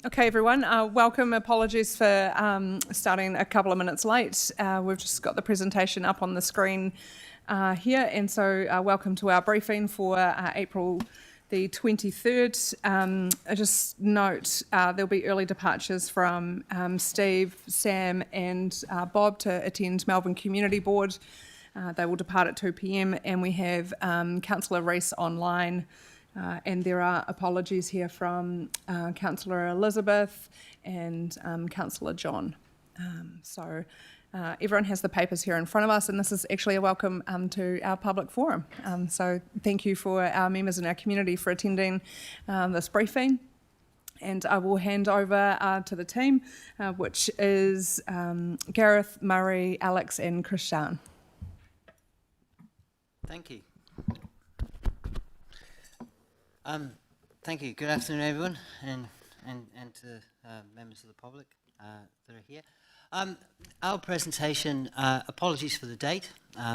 Okay, everyone, welcome. Apologies for starting a couple of minutes late. We've just got the presentation up on the screen here, and so welcome to our briefing for April the 23rd. I just note there'll be early departures from Steve, Sam and Bob to attend Melbourne Community Board. They will depart at 2 p.m, and we have Councillor Rees online. And there are apologies here from Councillor Elizabeth and Councillor John. So everyone has the papers here in front of us, and this is actually a welcome to our public forum. So thank you for our members in our community for attending this briefing. And I will hand over to the team, which is Gareth, Murray, Alex and Christian. Thank you. Thank you. Good afternoon, everyone, and to members of the public that are here. Our presentation, apologies for the date,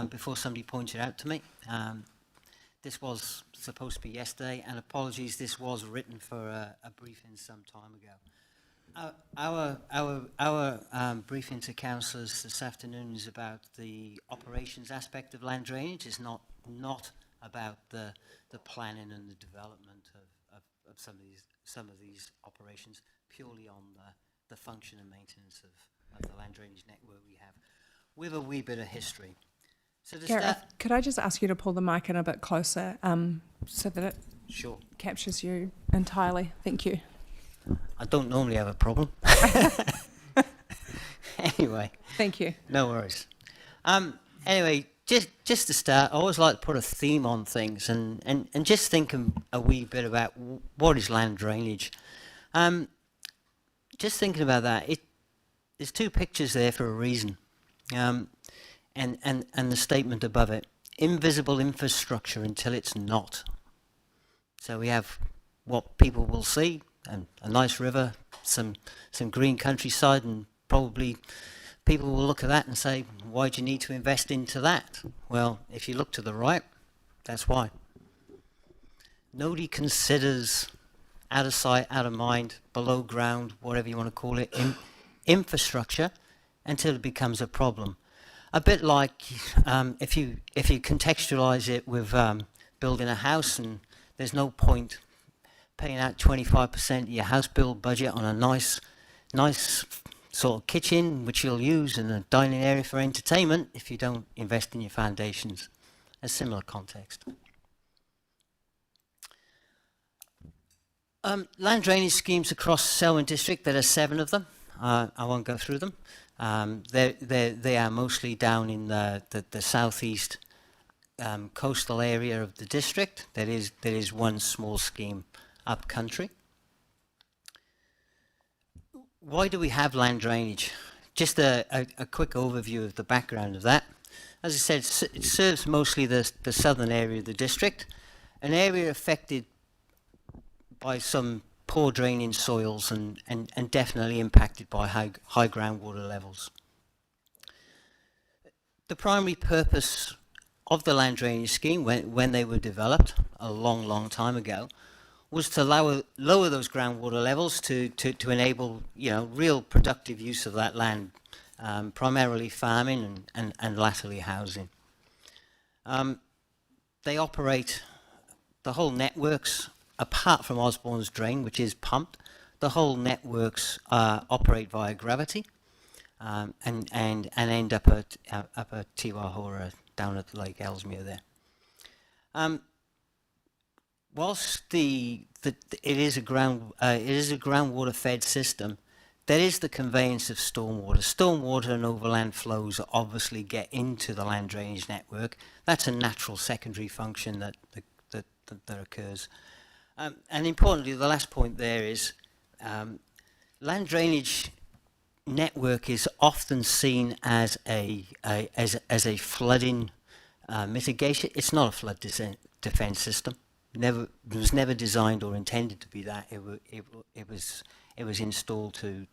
before somebody pointed out to me. This was supposed to be yesterday, and apologies, this was written for a briefing some time ago. Our briefing to councillors this afternoon is about the operations aspect of land drainage. It's not about the planning and the development of some of these operations, purely on the function and maintenance of the land drainage network we have, with a wee bit of history. So to Gareth, could I just ask you to pull the mic in a bit closer so that it sure captures you entirely? Thank you. I don't normally have a problem. Anyway. Thank you. No worries. Anyway, just to start, I always like to put a theme on things and just think a wee bit about what is land drainage. Just thinking about that, there's two pictures there for a reason, and the statement above it: invisible infrastructure until it's not. So we have what people will see, a nice river, some green countryside, and probably people will look at that and say, why do you need to invest into that? Well, if you look to the right, that's why. Nobody considers out of sight, out of mind, below ground, whatever you want to call it, infrastructure until it becomes a problem. A bit like if you contextualize it with building a house, and there's no point paying out 25% of your house build budget on a nice sort of kitchen, which you'll use, in a dining area for entertainment, if you don't invest in your foundations. A similar context. Land drainage schemes across Selwyn District, there are 7 of them. I won't go through them. They are mostly down in the southeast coastal area of the district. There is one small scheme up country. Why do we have land drainage? Just a quick overview of the background of that. As I said, it serves mostly the southern area of the district, an area affected by some poor draining soils and definitely impacted by high groundwater levels. The primary purpose of the land drainage scheme, when they were developed a long time ago, was to lower those groundwater levels to enable, real productive use of that land, primarily farming and latterly housing. They operate the whole networks, apart from Osborne's drain, which is pumped. The whole networks operate via gravity and end up at Tiwahora, down at Lake Ellesmere there. Whilst it is a groundwater fed system, there is the conveyance of stormwater. Stormwater and overland flows obviously get into the land drainage network. That's a natural secondary function that occurs. And importantly, the last point there is land drainage network is often seen as a flooding mitigation. It's not a flood defense system. It was never designed or intended to be that. It was installed to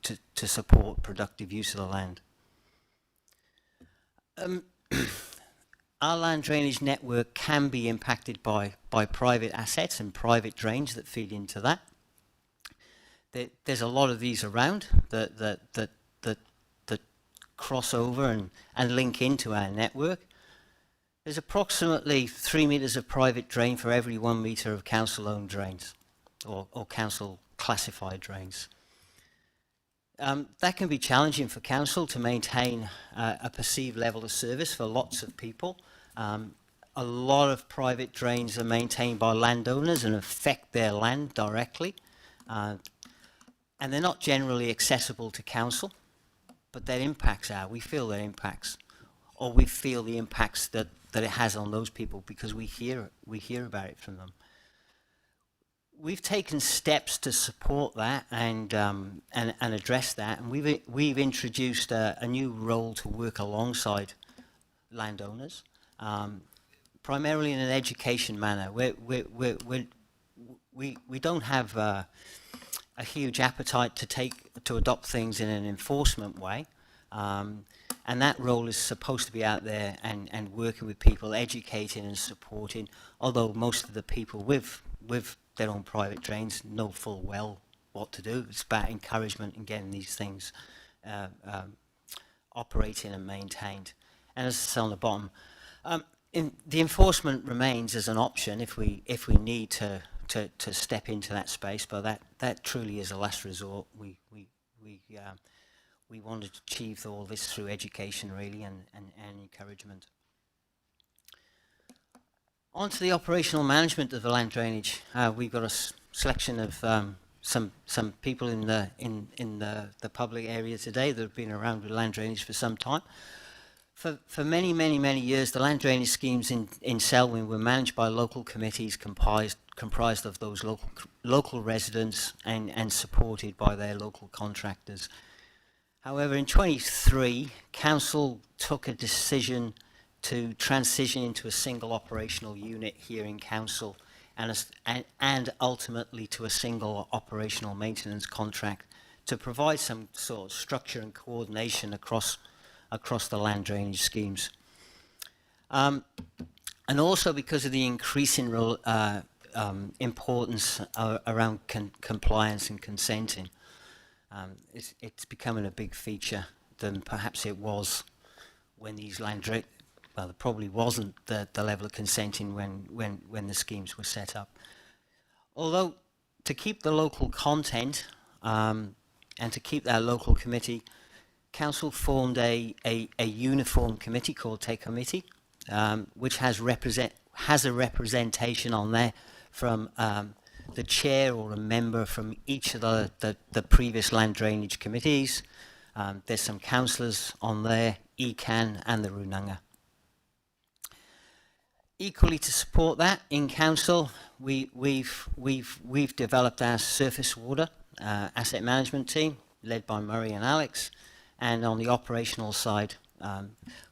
support productive use of the land. Our land drainage network can be impacted by private assets and private drains that feed into that. there's a lot of these around that cross over and link into our network. There's approximately 3 metres of private drain for every 1 metre of council-owned drains or council-classified drains. That can be challenging for council to maintain a perceived level of service for lots of people. A lot of private drains are maintained by landowners and affect their land directly. And they're not generally accessible to council, but their impacts are. We feel their impacts, or we feel the impacts that it has on those people because we hear about it from them. We've taken steps to support that and address that, and we've introduced a new role to work alongside landowners, primarily in an education manner. We don't have a huge appetite to adopt things in an enforcement way, and that role is supposed to be out there and working with people, educating and supporting. Although most of the people with their own private drains know full well what to do. It's about encouragement and getting these things operating and maintained. And as it's on the bottom, the enforcement remains as an option if we need to step into that space, but that truly is a last resort. We want to achieve all this through education, really, and encouragement. On to the operational management of the land drainage. We've got a selection of some people in the public area today that have been around with land drainage for some time. For many years, the land drainage schemes in Selwyn were managed by local committees comprised of those local residents and supported by their local contractors. However, in 23, council took a decision to transition into a single operational unit here in council and ultimately to a single operational maintenance contract to provide some sort of structure and coordination across the land drainage schemes. And also because of the increasing importance around compliance and consenting. It's becoming a big feature than perhaps it was when these well, there probably wasn't the level of consenting when the schemes were set up. Although, to keep the local content and to keep that local committee, council formed a uniform committee called Take Committee, which has a representation on there from the chair or a member from each of the previous land drainage committees. There's some councillors on there, ECAN and the Runanga. Equally, to support that in council, we've developed our surface water asset management team led by Murray and Alex, and on the operational side,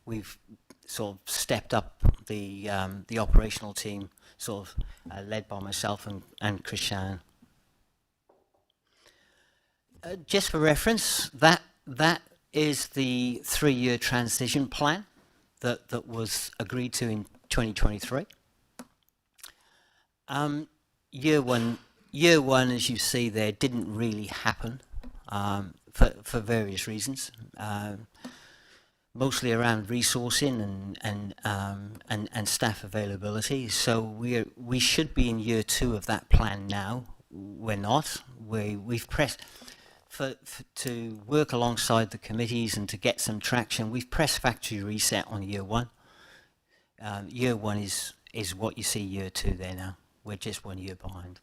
we've sort of stepped up the operational team, sort of led by myself and Chris Shannon. Just for reference, that is the 3-year transition plan that was agreed to in 2023. Year one, as you see there, didn't really happen for various reasons, mostly around resourcing and staff availability. So we should be in year 2 of that plan now. We're not. We've pressed to work alongside the committees and to get some traction. We've pressed factory reset on year 1. Year 1 is what you see year 2 there now. We're just 1 year behind,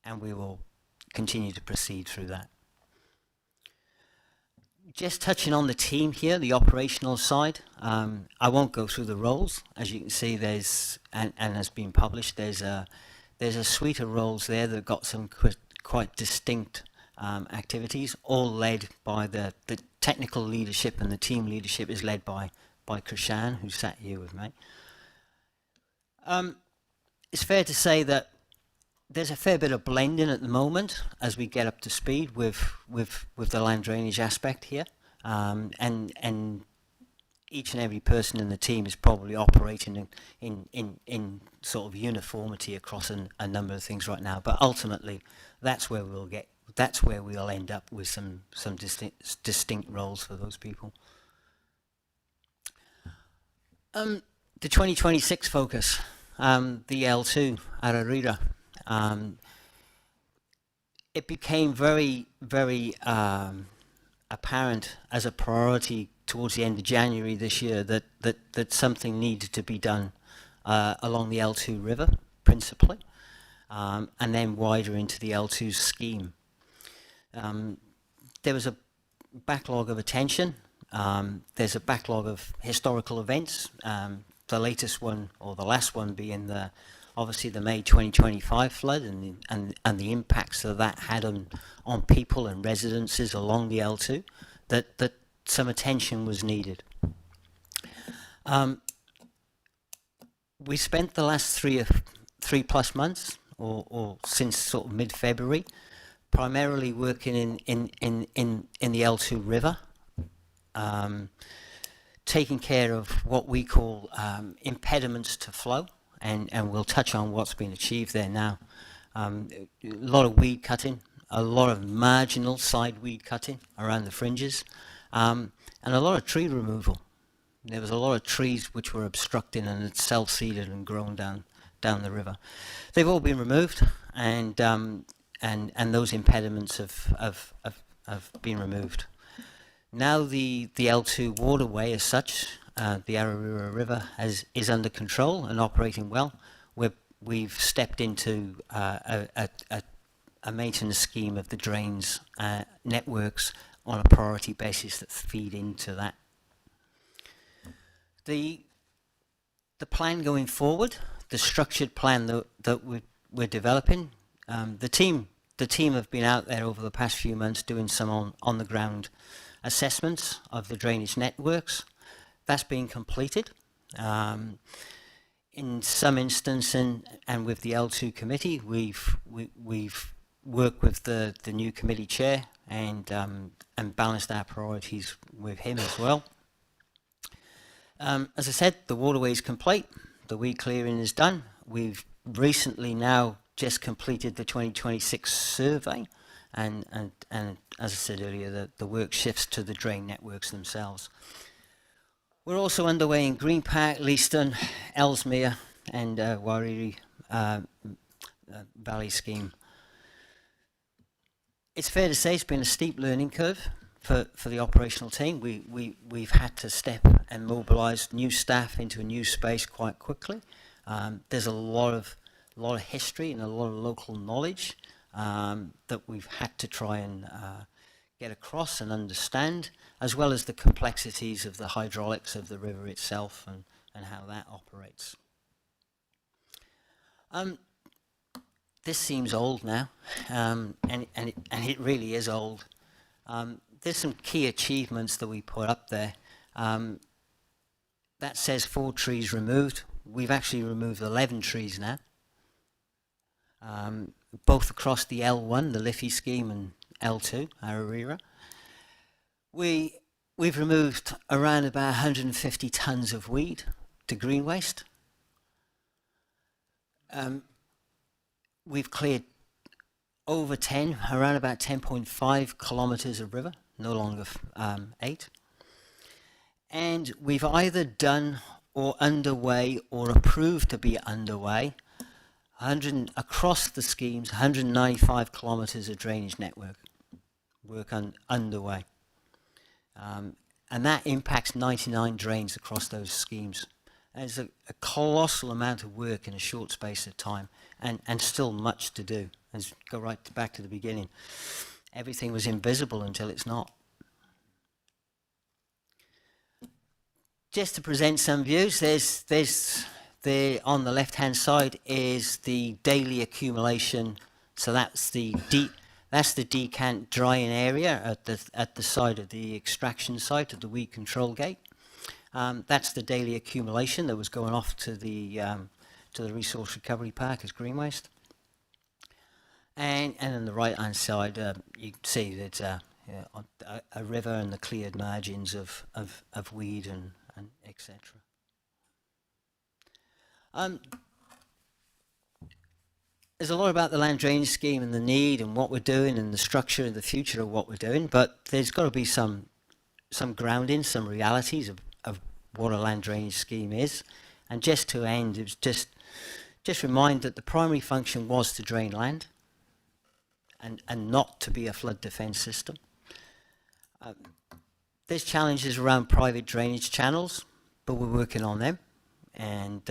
and we will continue to proceed through that. Just touching on the team here, the operational side. I won't go through the roles. As you can see, there's and has been published. There's a suite of roles there that have got some quite distinct activities, all led by the technical leadership, and the team leadership is led by Krishan, who sat here with me. It's fair to say that there's a fair bit of blending at the moment as we get up to speed with the land drainage aspect here, and each and every person in the team is probably operating in sort of uniformity across a number of things right now. But ultimately, that's where we'll that's where we'll end up with some distinct roles for those people. The 2026 focus, the L2 Ararira. It became very, very apparent as a priority towards the end of January this year that something needed to be done along the L2 river, principally, and then wider into the L2 scheme. There was a backlog of attention. There's a backlog of historical events. The latest one, or the last one, being obviously the May 2025 flood and the impacts that had on people and residences along the L2. That some attention was needed. We spent the last 3+ months, or since sort of mid-February, primarily working in the L2 river, taking care of what we call impediments to flow, and we'll touch on what's been achieved there now. A lot of weed cutting, a lot of marginal side weed cutting around the fringes, and a lot of tree removal. There was a lot of trees which were obstructing and had self-seeded and grown down the river. They've all been removed, and those impediments have been removed. Now the L2 waterway as such, the Ararira River, is under control and operating well. We've stepped into a maintenance scheme of the drains networks on a priority basis that feed into that. The plan going forward, the structured plan that we're developing, the team have been out there over the past few months doing some on the ground assessments of the drainage networks. That's been completed. In some instance, and with the L2 committee, we've worked with the new committee chair and balanced our priorities with him as well. As I said, the waterway is complete. The weed clearing is done. We've recently now just completed the 2026 survey, and as I said earlier, the work shifts to the drain networks themselves. We're also underway in Green Park, Leaston, Ellesmere, and Wariri Valley scheme. It's fair to say it's been a steep learning curve for the operational team. We've had to step and mobilise new staff into a new space quite quickly. There's a lot of history and a lot of local knowledge that we've had to try and get across and understand, as well as the complexities of the hydraulics of the river itself and how that operates. This seems old now, and it really is old. There's some key achievements that we put up there. That says 4 trees removed. We've actually removed 11 trees now, both across the L1, the Liffey scheme, and L2, Ararira. We've removed around about 150 tonnes of weed to green waste. We've cleared over 10, around about 10.5 kilometres of river, no longer 8. And we've either done or underway or approved to be underway across the schemes, 195 kilometres of drainage network work underway. And that impacts 99 drains across those schemes. There's a colossal amount of work in a short space of time, and still much to do. Let's go right back to the beginning. Everything was invisible until it's not. Just to present some views, on the left-hand side is the daily accumulation. So that's the decant drying area at the side of the extraction site of the weed control gate. That's the daily accumulation that was going off to the resource recovery park as green waste. And on the right-hand side, you can see that a river and the cleared margins of weed and etc. there's a lot about the land drainage scheme and the need and what we're doing and the structure and the future of what we're doing, but there's got to be some grounding, some realities of what a land drainage scheme is. And just to end, it was just remind that the primary function was to drain land and not to be a flood defence system. There's challenges around private drainage channels, but we're working on them, and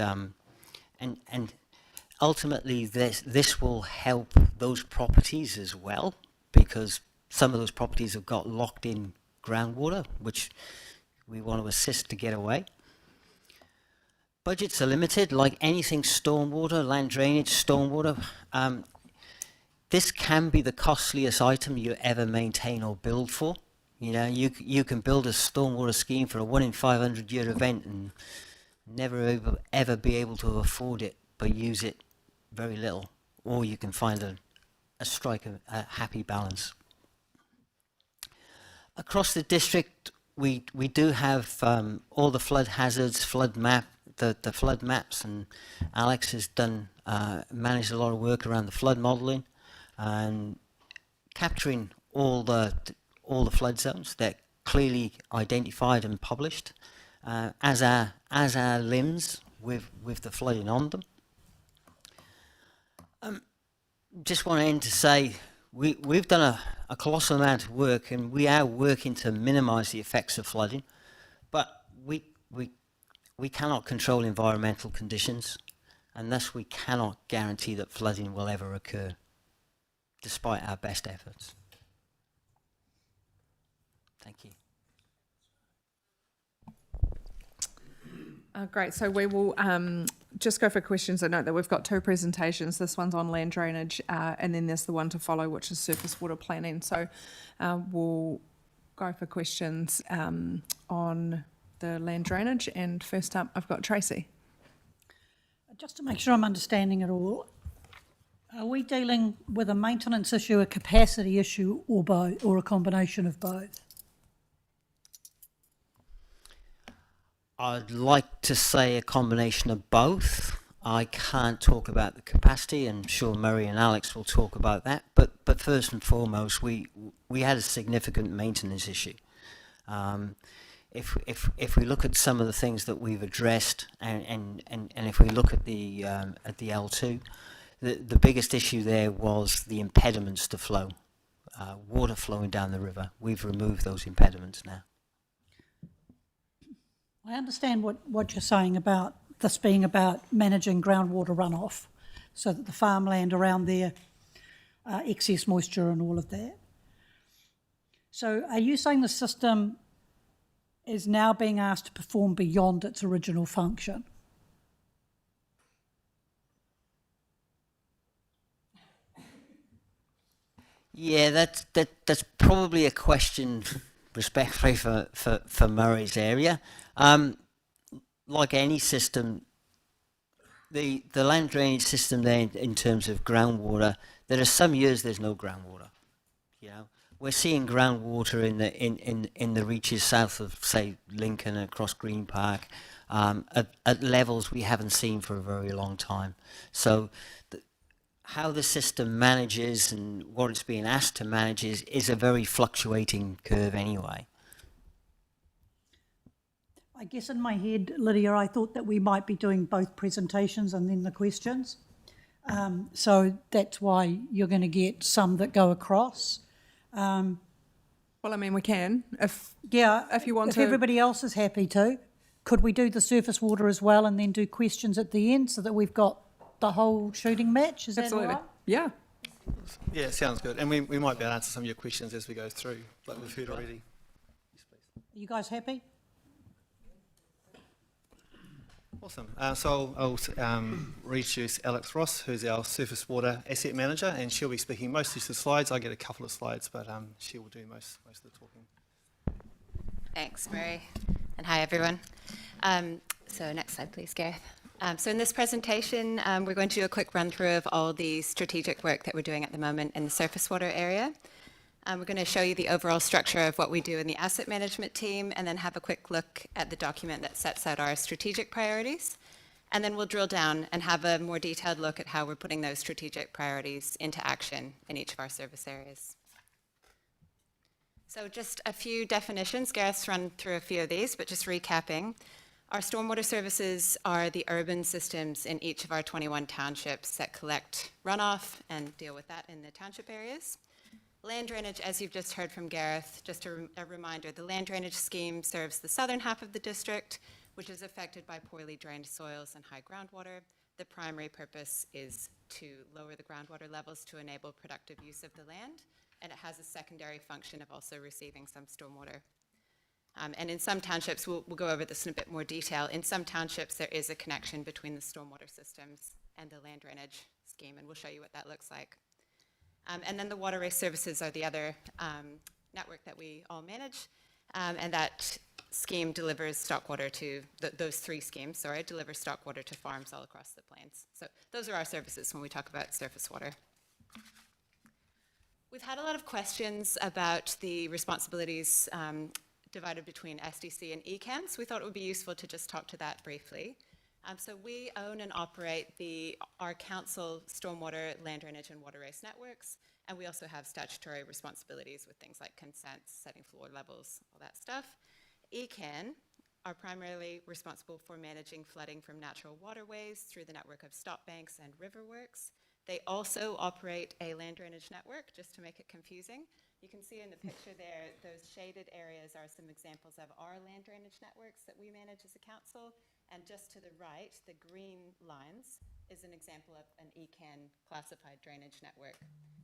ultimately this will help those properties as well, because some of those properties have got locked in groundwater, which we want to assist to get away. Budgets are limited, like anything stormwater, land drainage, stormwater. This can be the costliest item you ever maintain or build for. You know, you can build a stormwater scheme for a 1 in 500 year event and never ever be able to afford it, but use it very little. Or you can find a happy balance. Across the district, we do have all the flood hazards, the flood maps, and Alex has managed a lot of work around the flood modelling and capturing all the flood zones that clearly identified and published as our limbs with the flooding on them. Just want to end to say we've done a colossal amount of work, and we are working to minimise the effects of flooding, but we cannot control environmental conditions, and thus we cannot guarantee that flooding will ever occur, despite our best efforts. Thank you. Great. So we will just go for questions. I note that we've got 2 presentations. This one's on land drainage, and then there's the one to follow, which is surface water planning. So we'll go for questions on the land drainage. And first up, I've got Tracy. Just to make sure I'm understanding it all, are we dealing with a maintenance issue, a capacity issue, or both, or a combination of both? I'd like to say a combination of both. I can't talk about the capacity, and I'm sure Murray and Alex will talk about that. But first and foremost, we had a significant maintenance issue. If we look at some of the things that we've addressed, and if we look at the L2, the biggest issue there was the impediments to flow, water flowing down the river. We've removed those impediments now. I understand what you're saying about this being about managing groundwater runoff so that the farmland around there, excess moisture and all of that. So are you saying the system is now being asked to perform beyond its original function? Yeah, that's probably a question, respectfully, for Murray's area. Like any system, the land drainage system there in terms of groundwater, there are some years there's no groundwater. You know, we're seeing groundwater in the reaches south of, say, Lincoln across Green Park at levels we haven't seen for a very long time. So how the system manages and what it's being asked to manage is a very fluctuating curve anyway. I guess in my head, Lydia, I thought that we might be doing both presentations and then the questions. So that's why you're going to get some that go across. Well, I mean, we can if you want if to. If everybody else is happy to, could we do the surface water as well and then do questions at the end so that we've got the whole shooting match? Is Absolutely. that all right? Yeah. Yeah, sounds good. And we might be able to answer some of your questions as we go through, like we've heard already. Yes, please. Are you guys happy? Awesome. So I'll reintroduce Alex Ross, who's our surface water asset manager, and she'll be speaking mostly to the slides. I get a couple of slides, but she will do most of the talking. Thanks, Murray. And hi, everyone. So next slide, please, Gareth. So in this presentation, we're going to do a quick run through of all the strategic work that we're doing at the moment in the surface water area. We're going to show you the overall structure of what we do in the asset management team, and then have a quick look at the document that sets out our strategic priorities. And then we'll drill down and have a more detailed look at how we're putting those strategic priorities into action in each of our service areas. So just a few definitions. Gareth's run through a few of these, but just recapping. Our stormwater services are the urban systems in each of our 21 townships that collect runoff and deal with that in the township areas. Land drainage, as you've just heard from Gareth, just a reminder, the land drainage scheme serves the southern half of the district, which is affected by poorly drained soils and high groundwater. The primary purpose is to lower the groundwater levels to enable productive use of the land, and it has a secondary function of also receiving some stormwater. And in some townships, we'll go over this in a bit more detail. In some townships, there is a connection between the stormwater systems and the land drainage scheme, and we'll show you what that looks like. And then the waterway services are the other network that we all manage, and that scheme delivers stock water to, those three schemes, sorry, deliver stock water to farms all across the plains. So those are our services when we talk about surface water. We've had a lot of questions about the responsibilities divided between SDC and ECAN, so we thought it would be useful to just talk to that briefly. So we own and operate our council stormwater, land drainage, and water race networks, and we also have statutory responsibilities with things like consents, setting floor levels, all that stuff. ECAN are primarily responsible for managing flooding from natural waterways through the network of stop banks and river works. They also operate a land drainage network, just to make it confusing. You can see in the picture there, those shaded areas are some examples of our land drainage networks that we manage as a council. And just to the right, the green lines is an example of an ECAN classified drainage network.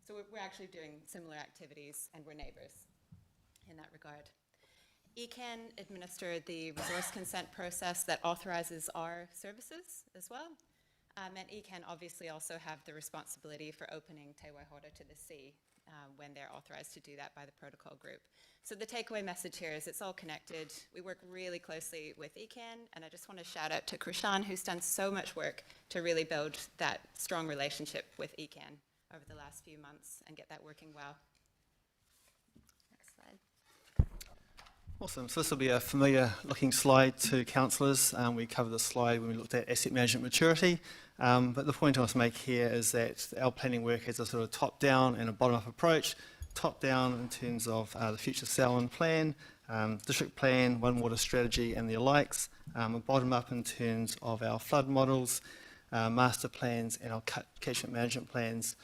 So we're actually doing similar activities, and we're neighbors in that regard. ECAN administer the resource consent process that authorizes our services as well. And ECAN obviously also have the responsibility for opening Te Waihora to the sea when they're authorized to do that by the protocol group. So the takeaway message here is it's all connected. We work really closely with ECAN, and I just want to shout out to Krishan, who's done so much work to really build that strong relationship with ECAN over the last few months and get that working well. Next slide. Awesome. So this will be a familiar looking slide to councillors. We covered this slide when we looked at asset management maturity. But the point I want to make here is that our planning work has a sort of top-down and a bottom-up approach. Top-down in terms of the future Selwyn plan, district plan, One Water strategy and the likes. Bottom-up in terms of our flood models, master plans and our catchment management plans.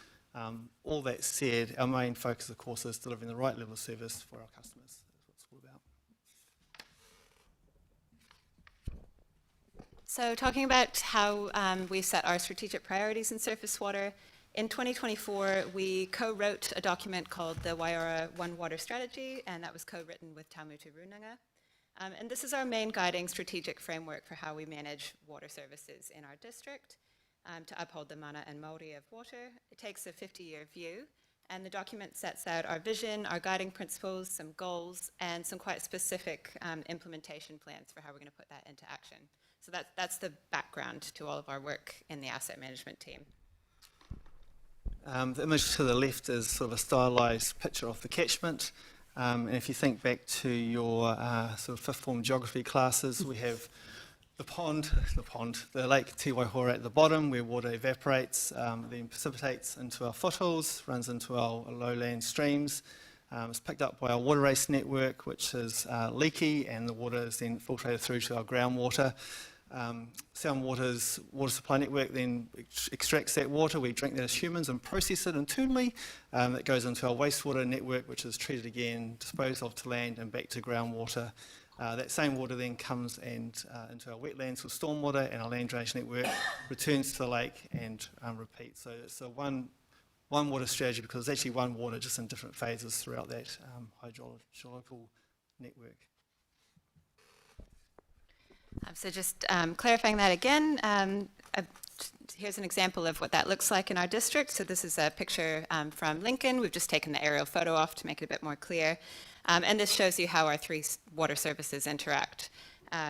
All that said, our main focus, of course, is delivering the right level of service for our customers. That's what it's all about. So talking about how we've set our strategic priorities in surface water, in 2024, we co-wrote a document called the Waiora One Water Strategy, and that was co-written with Tamutu Runanga. And this is our main guiding strategic framework for how we manage water services in our district to uphold the mana and mauri of water. It takes a 50-year view, and the document sets out our vision, our guiding principles, some goals, and some quite specific implementation plans for how we're going to put that into action. So that's the background to all of our work in the asset management team. The image to the left is sort of a stylised picture of the catchment. And if you think back to your sort of fifth form geography classes, we have the lake Te Waihora at the bottom, where water evaporates, then precipitates into our foothills, runs into our lowland streams. It's picked up by our water race network, which is leaky, and the water is then filtrated through to our groundwater. Sound Water's water supply network then extracts that water. We drink that as humans and process it internally. It goes into our wastewater network, which is treated again, disposed of to land and back to groundwater. That same water then comes into our wetlands with stormwater, and our land drainage network returns to the lake and repeats. So it's a one water strategy, because there's actually one water, just in different phases throughout that hydrological network. So just clarifying that again, here's an example of what that looks like in our district. So this is a picture from Lincoln. We've just taken the aerial photo off to make it a bit more clear. And this shows you how our three water services interact.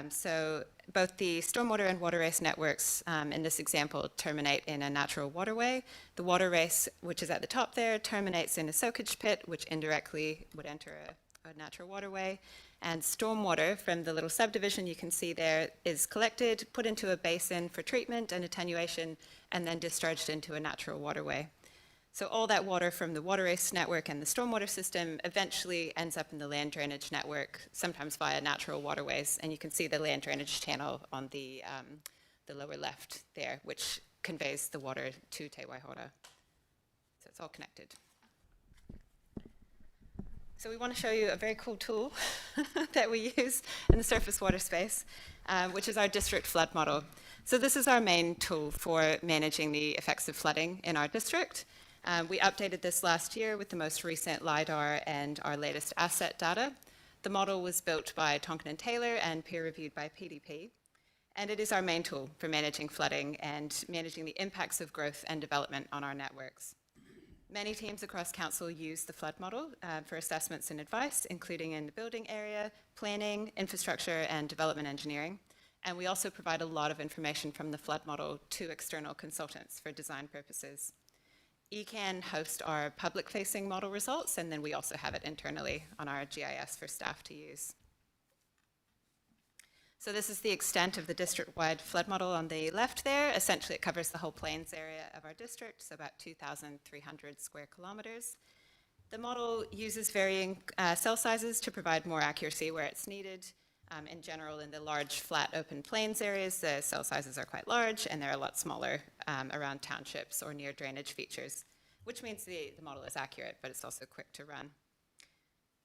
So both the stormwater and water race networks in this example terminate in a natural waterway. The water race, which is at the top there, terminates in a soakage pit, which indirectly would enter a natural waterway, and stormwater from the little subdivision you can see there is collected, put into a basin for treatment and attenuation, and then discharged into a natural waterway. So all that water from the waterways network and the stormwater system eventually ends up in the land drainage network, sometimes via natural waterways. And you can see the land drainage channel on the lower left there, which conveys the water to Te Waihora. So it's all connected. So we want to show you a very cool tool that we use in the surface water space, which is our district flood model. So this is our main tool for managing the effects of flooding in our district. We updated this last year with the most recent LiDAR and our latest asset data. The model was built by Tonkin and Taylor and peer-reviewed by PDP. And it is our main tool for managing flooding and managing the impacts of growth and development on our networks. Many teams across council use the flood model for assessments and advice, including in the building area, planning, infrastructure, and development engineering. And we also provide a lot of information from the flood model to external consultants for design purposes. ECAN hosts our public-facing model results, and then we also have it internally on our GIS for staff to use. So this is the extent of the district-wide flood model on the left there. Essentially, it covers the whole plains area of our district, so about 2,300 square kilometers. The model uses varying cell sizes to provide more accuracy where it's needed. In general, in the large, flat, open plains areas, the cell sizes are quite large, and they're a lot smaller around townships or near drainage features, which means the model is accurate, but it's also quick to run.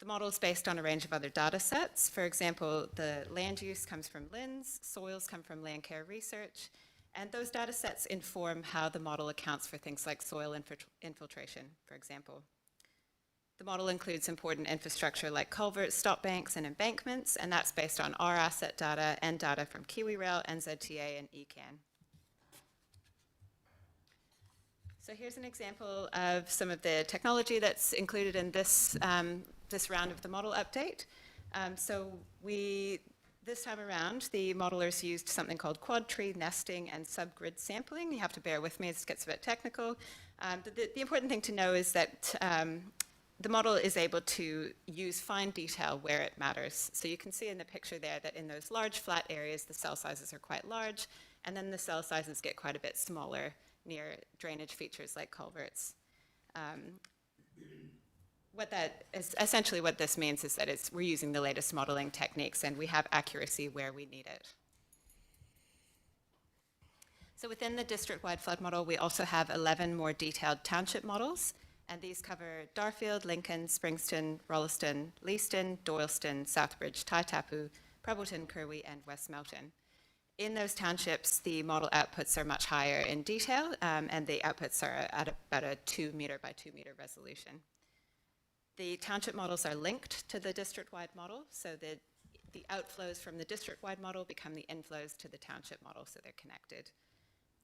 The model is based on a range of other data sets. For example, the land use comes from LINS, soils come from Land Care Research, and those data sets inform how the model accounts for things like soil infiltration, for example. The model includes important infrastructure like culverts, stop banks, and embankments, and that's based on our asset data and data from KiwiRail, NZTA, and ECAN. So here's an example of some of the technology that's included in this, this round of the model update. This time around, the modelers used something called quad tree nesting and subgrid sampling. You have to bear with me, it gets a bit technical. The important thing to know is that the model is able to use fine detail where it matters. So you can see in the picture there that in those large flat areas, the cell sizes are quite large, and then the cell sizes get quite a bit smaller near drainage features like culverts. Essentially what this means is that we're using the latest modeling techniques and we have accuracy where we need it. So within the district-wide flood model, we also have 11 more detailed township models, and these cover Darfield, Lincoln, Springston, Rolleston, Leaston, Doyleston, Southbridge, Taitapu, Prebbleton, Kirwi, and West Melton. In those townships, the model outputs are much higher in detail, and the outputs are at about a 2 meter by 2 meter resolution. The township models are linked to the district-wide model, so the outflows from the district-wide model become the inflows to the township model, so they're connected.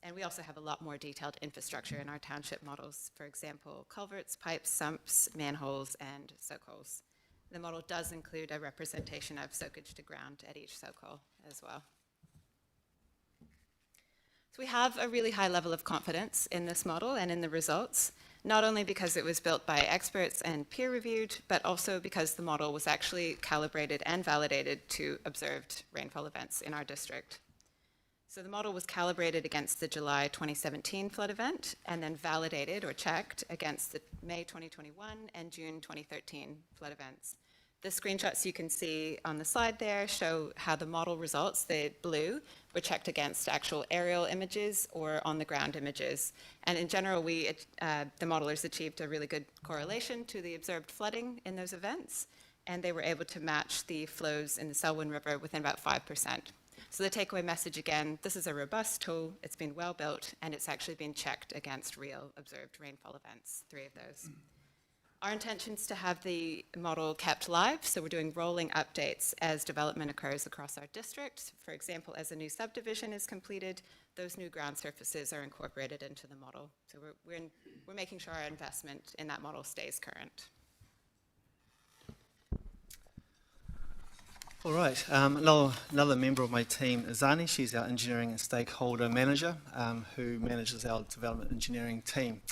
And we also have a lot more detailed infrastructure in our township models. For example, culverts, pipes, sumps, manholes, and soak holes. The model does include a representation of soakage to ground at each soak hole as well. So we have a really high level of confidence in this model and in the results, not only because it was built by experts and peer-reviewed, but also because the model was actually calibrated and validated to observed rainfall events in our district. So the model was calibrated against the July 2017 flood event and then validated or checked against the May 2021 and June 2013 flood events. The screenshots you can see on the slide there show how the model results, the blue, were checked against actual aerial images or on-the-ground images. And in general, the modelers achieved a really good correlation to the observed flooding in those events, and they were able to match the flows in the Selwyn River within about 5%. So the takeaway message again, this is a robust tool, it's been well built, and it's actually been checked against real observed rainfall events, 3 of those. Our intention is to have the model kept live, so we're doing rolling updates as development occurs across our district. For example, as a new subdivision is completed, those new ground surfaces are incorporated into the model. So we're making sure our investment in that model stays current. All right, another member of my team is Zani. She's our engineering and stakeholder manager who manages our development engineering team.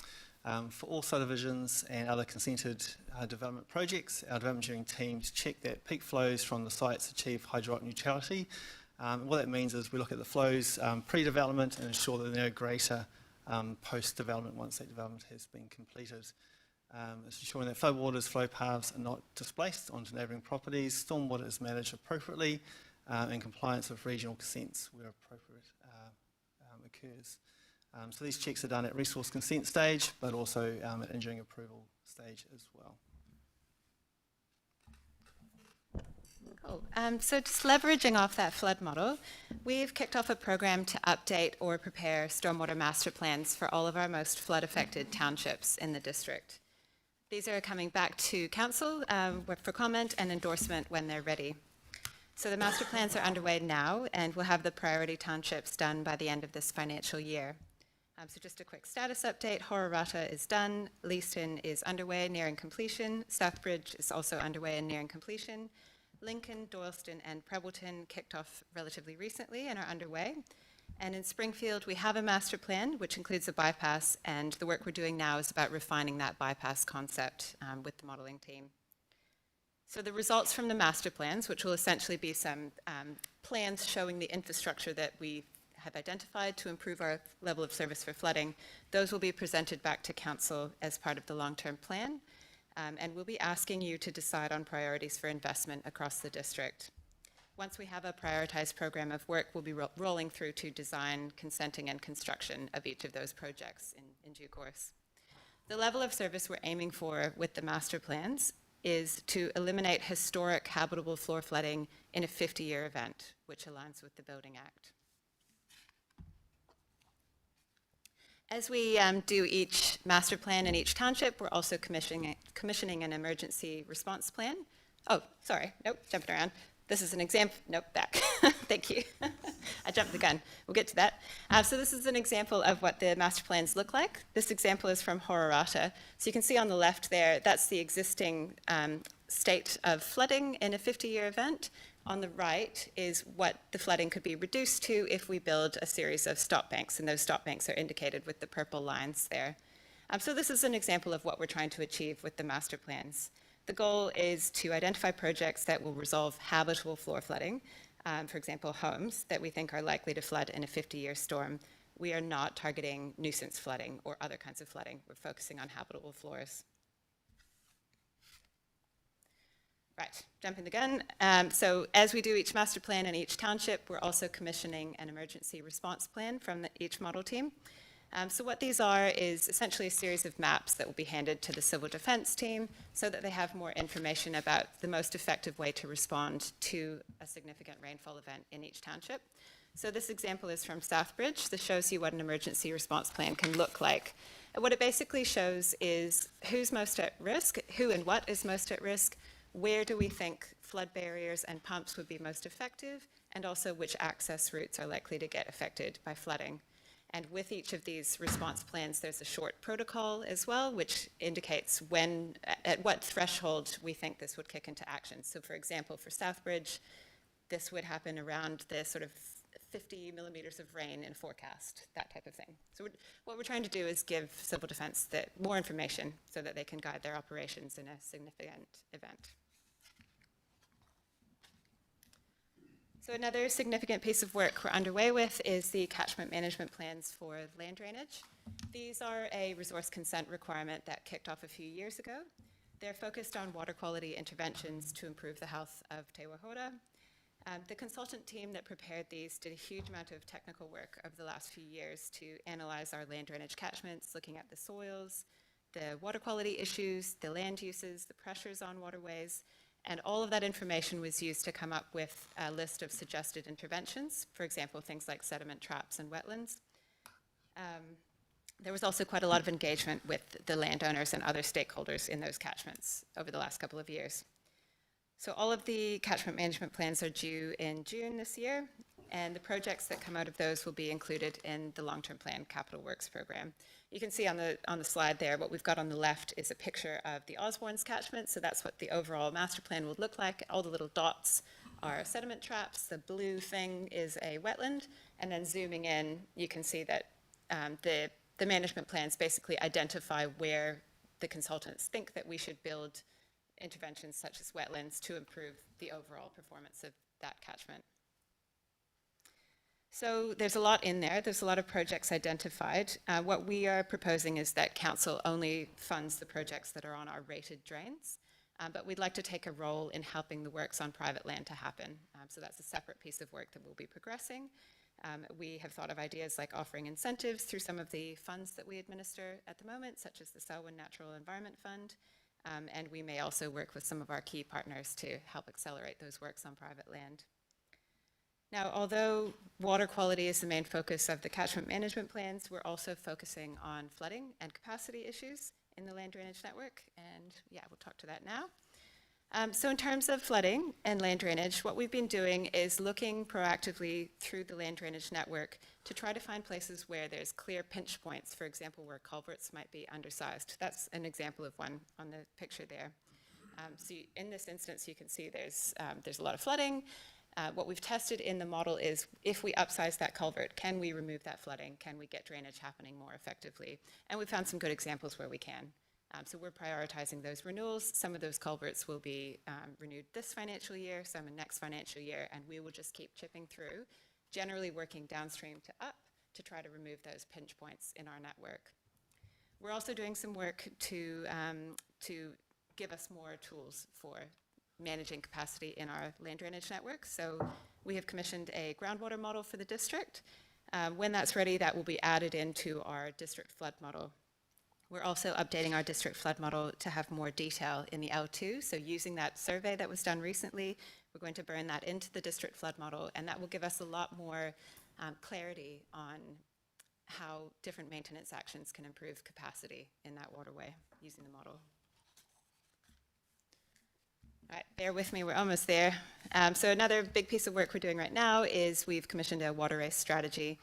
For all subdivisions and other consented development projects, our development engineering teams check that peak flows from the sites achieve hydraulic neutrality. What that means is we look at the flows pre-development and ensure that they're greater post-development once that development has been completed. It's ensuring that floodwaters, flow paths are not displaced onto neighbouring properties, stormwater is managed appropriately, and compliance with regional consents where appropriate occurs. So these checks are done at resource consent stage, but also at engineering approval stage as well. Cool. So just leveraging off that flood model, we've kicked off a program to update or prepare stormwater master plans for all of our most flood-affected townships in the district. These are coming back to council for comment and endorsement when they're ready. So the master plans are underway now, and we'll have the priority townships done by the end of this financial year. So just a quick status update, Hororata is done, Leeston is underway, nearing completion, Southbridge is also underway and nearing completion, Lincoln, Doyleston and Prebbleton kicked off relatively recently and are underway. And in Springfield, we have a master plan, which includes a bypass, and the work we're doing now is about refining that bypass concept with the modelling team. So the results from the master plans, which will essentially be some plans showing the infrastructure that we have identified to improve our level of service for flooding, those will be presented back to council as part of the long-term plan. And we'll be asking you to decide on priorities for investment across the district. Once we have a prioritized program of work, we'll be rolling through to design, consenting, and construction of each of those projects in due course. The level of service we're aiming for with the master plans is to eliminate historic habitable floor flooding in a 50-year event, which aligns with the Building Act. As we do each master plan in each township, we're also commissioning an emergency response plan. Oh, sorry, nope, jumping around. This is an example, nope, back. Thank you. I jumped the gun. We'll get to that. So this is an example of what the master plans look like. This example is from Hororata. So you can see on the left there, that's the existing state of flooding in a 50-year event. On the right is what the flooding could be reduced to if we build a series of stop banks, and those stop banks are indicated with the purple lines there. So this is an example of what we're trying to achieve with the master plans. The goal is to identify projects that will resolve habitable floor flooding, for example, homes that we think are likely to flood in a 50-year storm. We are not targeting nuisance flooding or other kinds of flooding. We're focusing on habitable floors. Right, jumping the gun. So as we do each master plan in each township, we're also commissioning an emergency response plan from each model team. So what these are is essentially a series of maps that will be handed to the civil defense team so that they have more information about the most effective way to respond to a significant rainfall event in each township. So this example is from Southbridge. This shows you what an emergency response plan can look like. And what it basically shows is who's most at risk, who and what is most at risk, where do we think flood barriers and pumps would be most effective, and also which access routes are likely to get affected by flooding. And with each of these response plans, there's a short protocol as well, which indicates when, at what threshold we think this would kick into action. So for example, for Southbridge, this would happen around the sort of 50 millimeters of rain in forecast, that type of thing. So what we're trying to do is give civil defense more information so that they can guide their operations in a significant event. So another significant piece of work we're underway with is the catchment management plans for land drainage. These are a resource consent requirement that kicked off a few years ago. They're focused on water quality interventions to improve the health of Te Wahora. The consultant team that prepared these did a huge amount of technical work over the last few years to analyze our land drainage catchments, looking at the soils, the water quality issues, the land uses, the pressures on waterways, and all of that information was used to come up with a list of suggested interventions, for example, things like sediment traps and wetlands. There was also quite a lot of engagement with the landowners and other stakeholders in those catchments over the last couple of years. So all of the catchment management plans are due in June this year, and the projects that come out of those will be included in the long-term plan capital works program. You can see on the slide there, what we've got on the left is a picture of the Osborne's catchment, so that's what the overall master plan would look like. All the little dots are sediment traps, the blue thing is a wetland, and then zooming in, you can see that the the management plans basically identify where the consultants think that we should build interventions such as wetlands to improve the overall performance of that catchment. So there's a lot in there. There's a lot of projects identified. What we are proposing is that council only funds the projects that are on our rated drains, but we'd like to take a role in helping the works on private land to happen. So that's a separate piece of work that we'll be progressing. We have thought of ideas like offering incentives through some of the funds that we administer at the moment, such as the Selwyn Natural Environment Fund, and we may also work with some of our key partners to help accelerate those works on private land. Now, although water quality is the main focus of the catchment management plans, we're also focusing on flooding and capacity issues in the land drainage network, and yeah, we'll talk to that now. So in terms of flooding and land drainage, what we've been doing is looking proactively through the land drainage network to try to find places where there's clear pinch points, for example, where culverts might be undersized. That's an example of one on the picture there. In this instance, you can see there's a lot of flooding. What we've tested in the model is if we upsize that culvert, can we remove that flooding? Can we get drainage happening more effectively? And we found some good examples where we can. So we're prioritizing those renewals. Some of those culverts will be renewed this financial year, some in next financial year, and we will just keep chipping through, generally working downstream to up to try to remove those pinch points in our network. We're also doing some work to give us more tools for managing capacity in our land drainage network. So we have commissioned a groundwater model for the district. When that's ready, that will be added into our district flood model. We're also updating our district flood model to have more detail in the L2. So using that survey that was done recently, we're going to burn that into the district flood model, and that will give us a lot more clarity on how different maintenance actions can improve capacity in that waterway using the model. All right, bear with me, we're almost there. So another big piece of work we're doing right now is we've commissioned a water race strategy.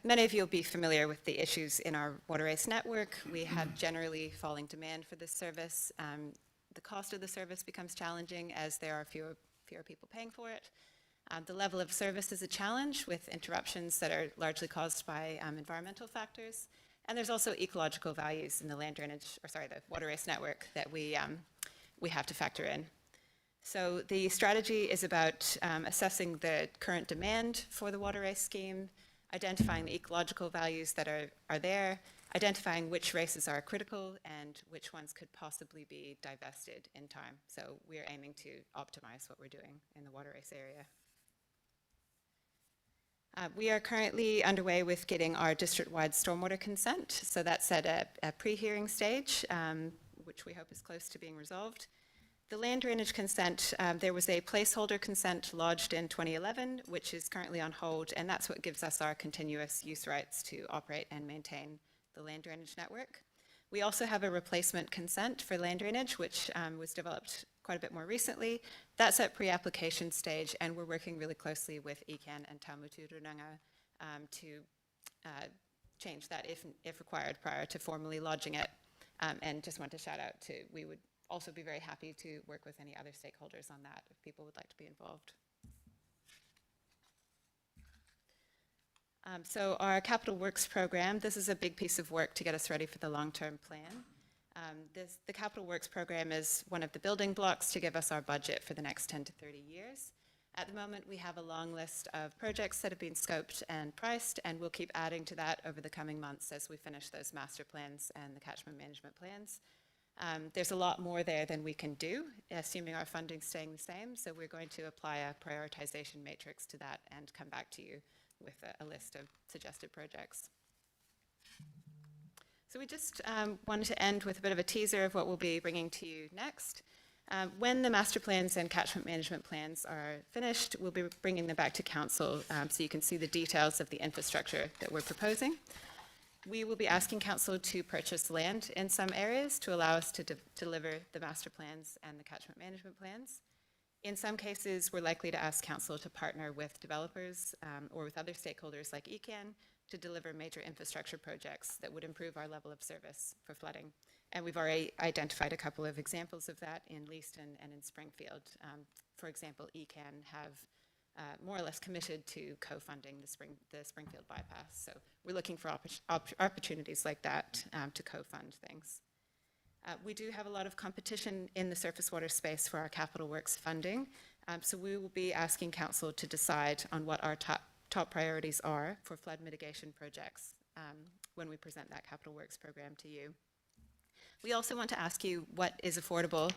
Many of you will be familiar with the issues in our water race network. We have generally falling demand for this service. The cost of the service becomes challenging as there are fewer people paying for it. The level of service is a challenge with interruptions that are largely caused by environmental factors. And there's also ecological values in the the water race network that we have to factor in. So the strategy is about assessing the current demand for the water race scheme, identifying the ecological values that are there, identifying which races are critical and which ones could possibly be divested in time. So we're aiming to optimize what we're doing in the water race area. We are currently underway with getting our district-wide stormwater consent. So that's at a pre-hearing stage, which we hope is close to being resolved. The land drainage consent, there was a placeholder consent lodged in 2011, which is currently on hold, and that's what gives us our continuous use rights to operate and maintain the land drainage network. We also have a replacement consent for land drainage, which was developed quite a bit more recently. That's at pre-application stage, and we're working really closely with ECAN and Taumutu Runanga to change that if required prior to formally lodging it. And just want to shout out to, we would also be very happy to work with any other stakeholders on that if people would like to be involved. So our capital works program, this is a big piece of work to get us ready for the long-term plan. The capital works program is one of the building blocks to give us our budget for the next 10 to 30 years. At the moment, we have a long list of projects that have been scoped and priced, and we'll keep adding to that over the coming months as we finish those master plans and the catchment management plans. There's a lot more there than we can do, assuming our funding's staying the same, so we're going to apply a prioritization matrix to that and come back to you with a list of suggested projects. So we just wanted to end with a bit of a teaser of what we'll be bringing to you next. When the master plans and catchment management plans are finished, we'll be bringing them back to council so you can see the details of the infrastructure that we're proposing. We will be asking council to purchase land in some areas to allow us to deliver the master plans and the catchment management plans. In some cases, we're likely to ask council to partner with developers or with other stakeholders like ECAN to deliver major infrastructure projects that would improve our level of service for flooding. And we've already identified a couple of examples of that in Leaston and in Springfield. For example, ECAN have more or less committed to co-funding the Springfield bypass. So we're looking for opportunities like that to co-fund things. We do have a lot of competition in the surface water space for our capital works funding. So we will be asking council to decide on what our top priorities are for flood mitigation projects when we present that capital works program to you. We also want to ask you what is affordable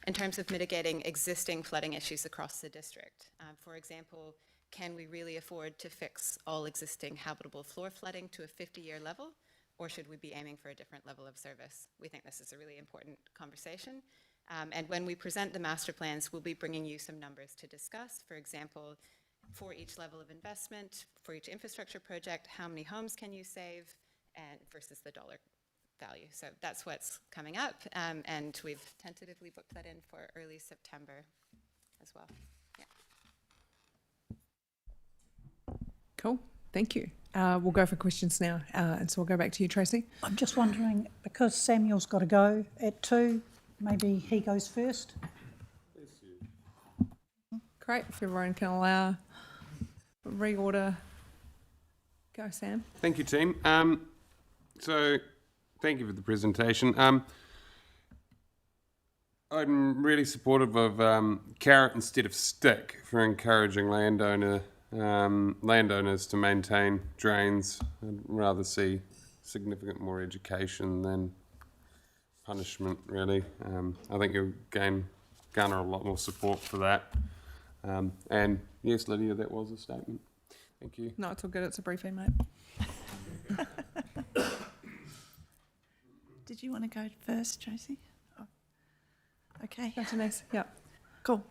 in terms of mitigating existing flooding issues across the district. For example, can we really afford to fix all existing habitable floor flooding to a 50-year level, or should we be aiming for a different level of service? We think this is a really important conversation. And when we present the master plans, we'll be bringing you some numbers to discuss. For example, for each level of investment, for each infrastructure project, how many homes can you save and versus the dollar value. So that's what's coming up, and we've tentatively booked that in for early September as well. Yeah. Cool, thank you. We'll go for questions now, and so we'll go back to you, Tracy. I'm just wondering, because Samuel's got to go at 2, maybe he goes first? Great, if everyone can allow reorder. Go, Sam. Thank you, team. So, thank you for the presentation. I'm really supportive of carrot instead of stick for encouraging landowners to maintain drains. I'd rather see significant more education than punishment, really. I think you'll garner a lot more support for that. And yes, Lydia, that was a statement. Thank you. No, it's all good. It's a briefing, mate. Did you want to go first, Tracy? Oh. Okay. Go to Ness. Yeah. Cool.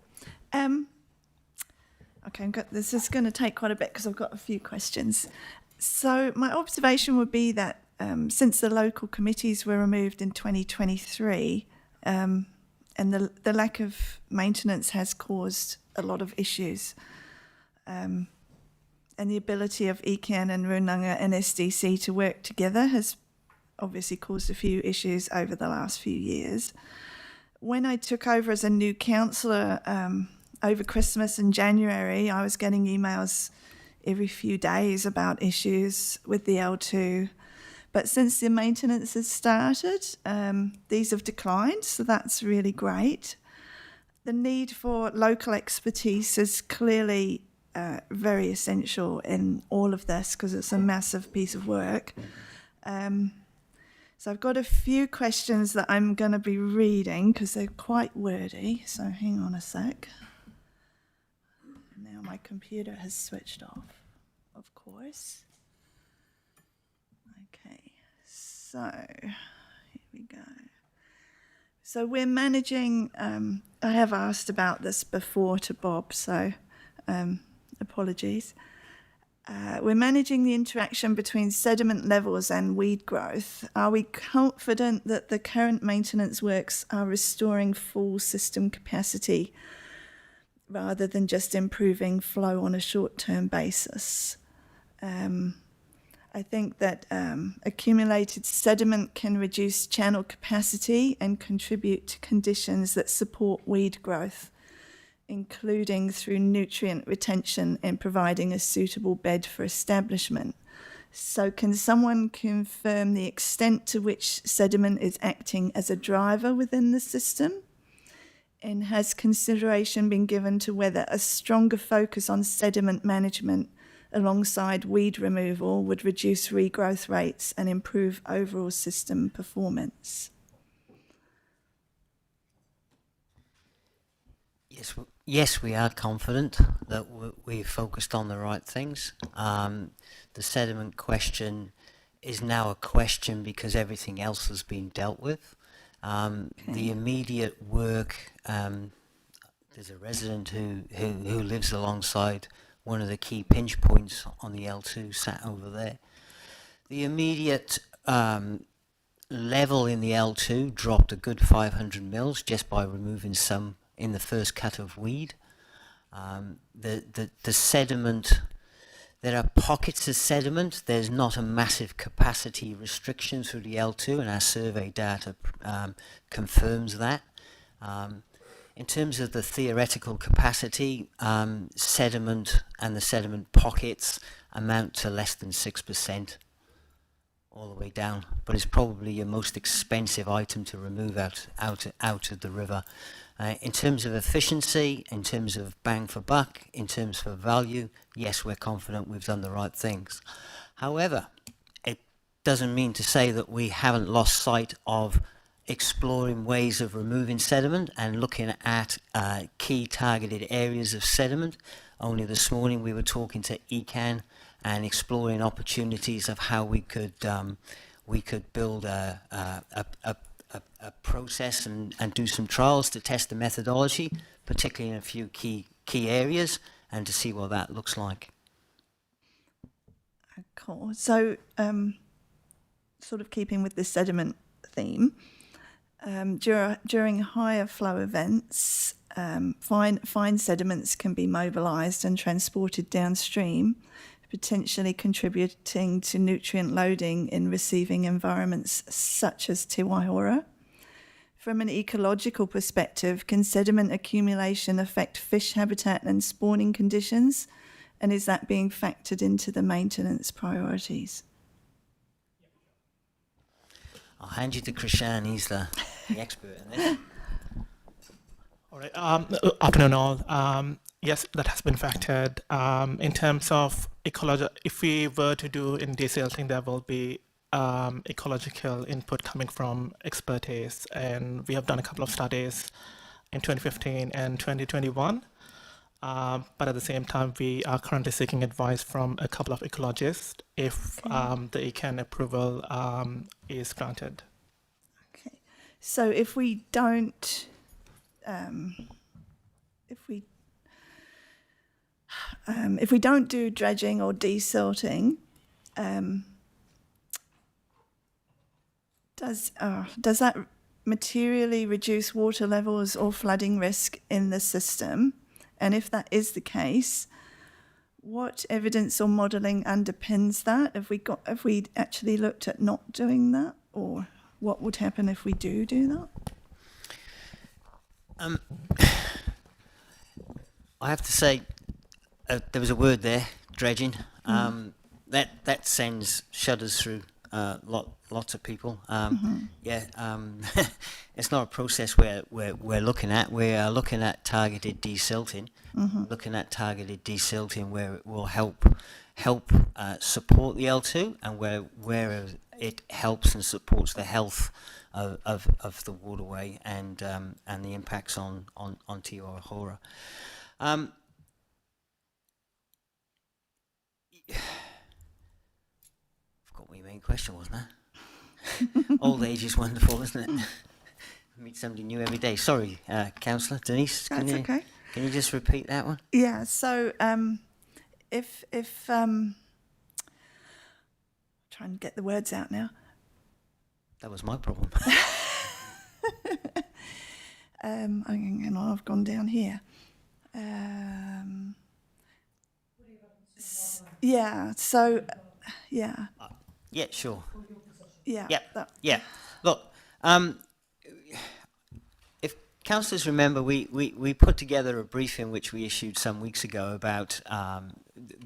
Okay, this is going to take quite a bit because I've got a few questions. So my observation would be that since the local committees were removed in 2023, and the lack of maintenance has caused a lot of issues, and the ability of ECAN and Runanga and SDC to work together has obviously caused a few issues over the last few years. When I took over as a new councillor over Christmas in January, I was getting emails every few days about issues with the L2. But since the maintenance has started, these have declined, so that's really great. The need for local expertise is clearly very essential in all of this because it's a massive piece of work. So I've got a few questions that I'm going to be reading because they're quite wordy. So hang on a sec. Now my computer has switched off, of course. Okay, so here we go. So we're managing, I have asked about this before to Bob, so apologies. We're managing the interaction between sediment levels and weed growth. Are we confident that the current maintenance works are restoring full system capacity rather than just improving flow on a short-term basis? I think that accumulated sediment can reduce channel capacity and contribute to conditions that support weed growth, including through nutrient retention and providing a suitable bed for establishment. So can someone confirm the extent to which sediment is acting as a driver within the system? And has consideration been given to whether a stronger focus on sediment management alongside weed removal would reduce regrowth rates and improve overall system performance? Yes, we are confident that we focused on the right things. The sediment question is now a question because everything else has been dealt with. The immediate work, there's a resident who lives alongside one of the key pinch points on the L2 sat over there. The immediate level in the L2 dropped a good 500 mils just by removing some in the first cut of weed. The sediment, there are pockets of sediment. There's not a massive capacity restriction through the L2, and our survey data confirms that. In terms of the theoretical capacity, sediment and the sediment pockets amount to less than 6% all the way down, but it's probably your most expensive item to remove out of the river. In terms of efficiency, in terms of bang for buck, in terms of value, yes, we're confident we've done the right things. However, it doesn't mean to say that we haven't lost sight of exploring ways of removing sediment and looking at key targeted areas of sediment. Only this morning we were talking to ECAN and exploring opportunities of how we could build a process and do some trials to test the methodology, particularly in a few key areas, and to see what that looks like. Cool. So, sort of keeping with the sediment theme, during higher flow events, fine sediments can be mobilised and transported downstream, potentially contributing to nutrient loading in receiving environments such as Te Waihora. From an ecological perspective, can sediment accumulation affect fish habitat and spawning conditions? And is that being factored into the maintenance priorities? I'll hand you to Krishan, he's the expert in this. All right. Afternoon, all. Yes, that has been factored. In terms of ecology, if we were to do in desilting, there will be ecological input coming from expertise, and we have done a couple of studies in 2015 and 2021. But at the same time, we are currently seeking advice from a couple of ecologists if the ECAN approval is granted. Okay. So if we don't, if we don't do dredging or desilting, does that materially reduce water levels or flooding risk in the system? And if that is the case, what evidence or modelling underpins that? Have we actually looked at not doing that, or what would happen if we do that? I have to say, there was a word there, dredging. That sends shudders through lots of people. It's not a process we're looking at. We are looking at targeted desilting. Looking at targeted desilting where it will help support the L2, and where it helps and supports the health of the waterway and the impacts on Te Waihora. Forgot what your main question was now. Old age is wonderful, isn't it? Meet somebody new every day. Sorry, Councillor Denise. That's okay. Can you just repeat that one? Yeah. So if trying to get the words out now. That was my problem. Hang on, I've gone down here. Yeah. So, yeah. Yeah, sure. Yeah. Yep. Yeah. Look, if councillors remember, we put together a briefing which we issued some weeks ago about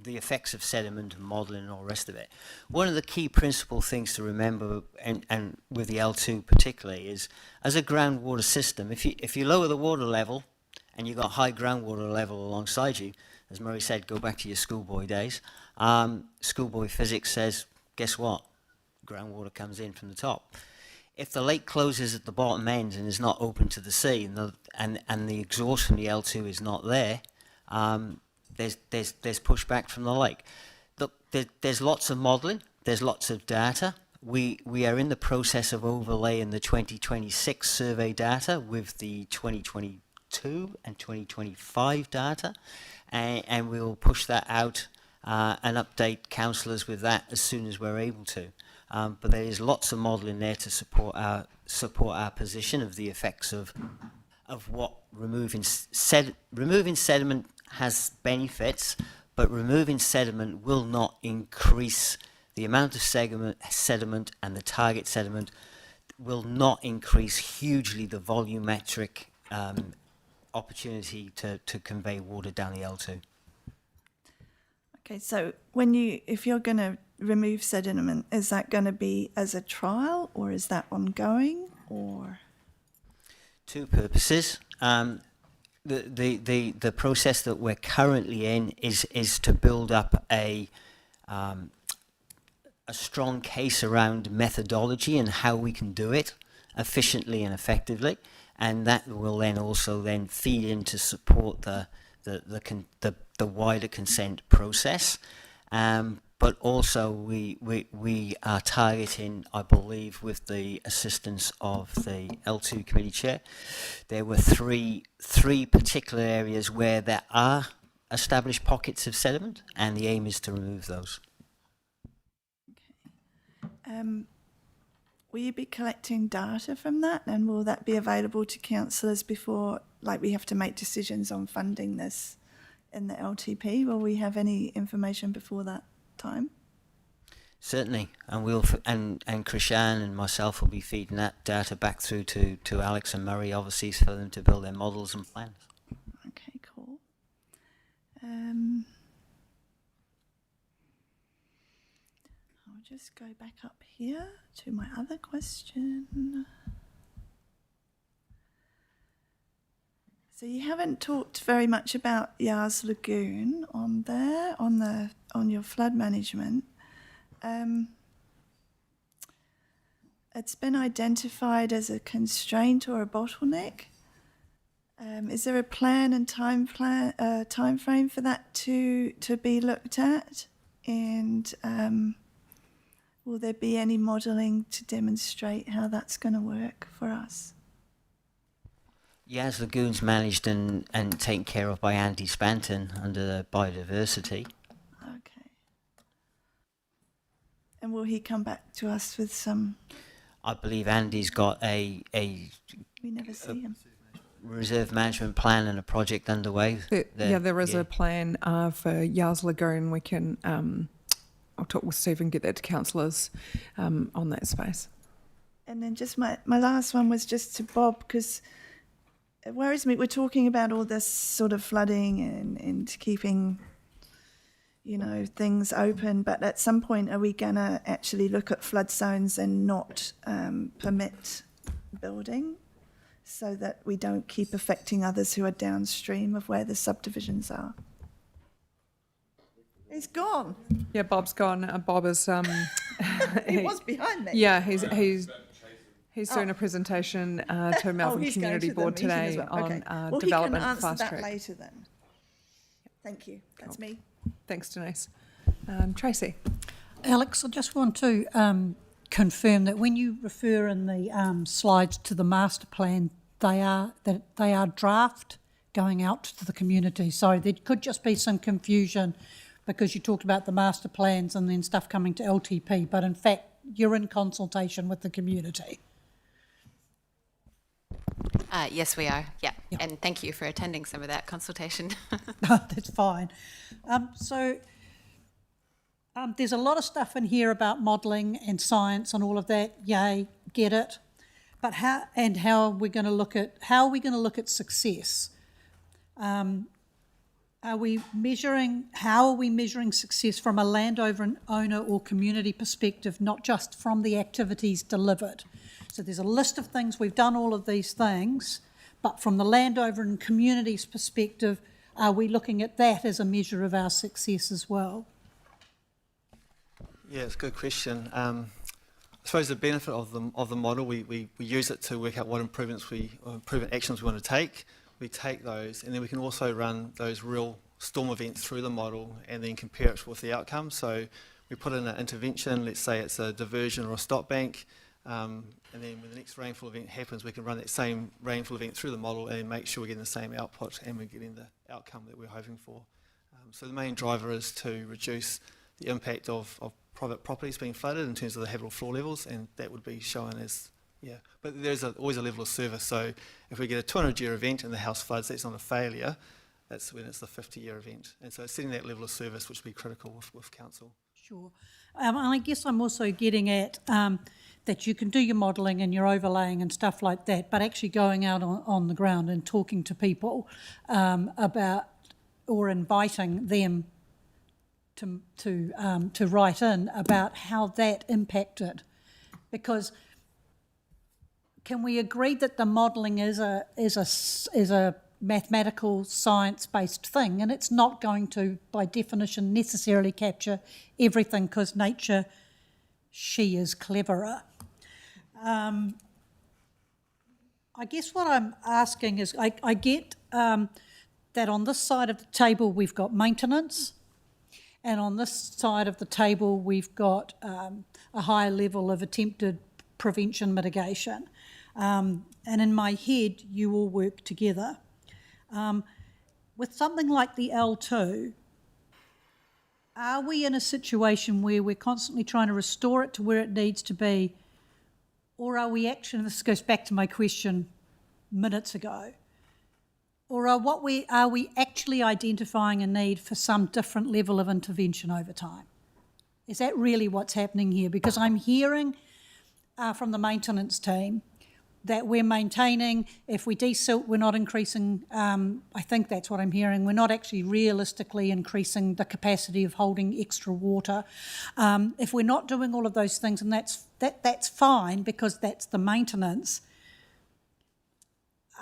the effects of sediment and modelling and all the rest of it. One of the key principal things to remember, and with the L2 particularly, is as a groundwater system, if you lower the water level and you've got high groundwater level alongside you, as Murray said, go back to your schoolboy days. Schoolboy physics says, guess what? Groundwater comes in from the top. If the lake closes at the bottom end and is not open to the sea, and the exhaust from the L2 is not there, there's pushback from the lake. Look, there's lots of modelling, there's lots of data. We are in the process of overlaying the 2026 survey data with the 2022 and 2025 data, and we will push that out and update councillors with that as soon as we're able to. But there is lots of modelling there to support our position of the effects of what removing sediment has benefits, but removing sediment will not increase the amount of sediment, and the target sediment will not increase hugely the volumetric opportunity to convey water down the L2. Okay, so if you're going to remove sediment, is that going to be as a trial or is that ongoing or? Two purposes. The process that we're currently in is to build up a strong case around methodology and how we can do it efficiently and effectively, and that will then also feed in to support the wider consent process. But also we are targeting, I believe, with the assistance of the L2 committee chair, there were three particular areas where there are established pockets of sediment, and the aim is to remove those. Will you be collecting data from that, and will that be available to councillors before, like, we have to make decisions on funding this in the LTP? Will we have any information before that time? Certainly, and and Krishan and myself will be feeding that data back through to Alex and Murray, obviously, for them to build their models and plans. Okay, cool. I'll just go back up here to my other question. So you haven't talked very much about Yars Lagoon on there, on your flood management. It's been identified as a constraint or a bottleneck. Is there a plan and time frame for that to be looked at? And will there be any modelling to demonstrate how that's going to work for us? Yas Lagoon's managed and taken care of by Andy Spanton under the biodiversity. Okay. And will he come back to us with some? I believe Andy's got a We never see him. reserve management plan and a project underway. There is a plan for Yars Lagoon. We can, I'll talk with Steve and get that to councillors on that space. And then just my last one was just to Bob, because it worries me. We're talking about all this sort of flooding and keeping, things open. But at some point, are we going to actually look at flood zones and not permit building so that we don't keep affecting others who are downstream of where the subdivisions are? He's gone. Yeah, Bob's gone. Bob is. He was behind me. Yeah, he's doing a presentation to Melbourne he's going Community to the Board meeting today as well. on Okay. Well, development he can answer fast that track. later then. Thank you. That's me. Thanks, Denise. Tracy. Alex, I just want to confirm that when you refer in the slides to the master plan, they are draft going out to the community. So there could just be some confusion because you talked about the master plans and then stuff coming to LTP, but in fact you're in consultation with the community. Yes, we are. Yeah. And thank you for attending some of that consultation. That's fine. There's a lot of stuff in here about modelling and science and all of that. Yay, get it. But how are we going to look at success? How are we measuring success from a landowner or community perspective, not just from the activities delivered? So there's a list of things, we've done all of these things, but from the landowner and community's perspective, are we looking at that as a measure of our success as well? Yeah, it's a good question. I suppose the benefit of the model, we use it to work out what improvement actions we want to take. We take those, and then we can also run those real storm events through the model and then compare it with the outcome. So we put in an intervention, let's say it's a diversion or a stop bank, and then when the next rainfall event happens, we can run that same rainfall event through the model and make sure we're getting the same output and we're getting the outcome that we're hoping for. So the main driver is to reduce the impact of private properties being flooded in terms of the habitable floor levels, and that would be shown as, but there's always a level of service. So if we get a 200-year event and the house floods, that's not a failure, that's when it's the 50-year event. And so setting that level of service, which would be critical with council. Sure. I guess I'm also getting at that you can do your modelling and your overlaying and stuff like that, but actually going out on the ground and talking to people about, or inviting them to write in about how that impacted. Because can we agree that the modelling is a mathematical science-based thing, and it's not going to, by definition, necessarily capture everything, because nature, she is cleverer. I guess what I'm asking is, I get that on this side of the table we've got maintenance, and on this side of the table we've got a higher level of attempted prevention mitigation. And in my head, you all work together. With something like the L2, are we in a situation where we're constantly trying to restore it to where it needs to be, or are we actually, and this goes back to my question minutes ago, or are we actually identifying a need for some different level of intervention over time? Is that really what's happening here? Because I'm hearing from the maintenance team that we're maintaining, if we desilt, we're not increasing, I think that's what I'm hearing, we're not actually realistically increasing the capacity of holding extra water. If we're not doing all of those things, and that's fine because that's the maintenance,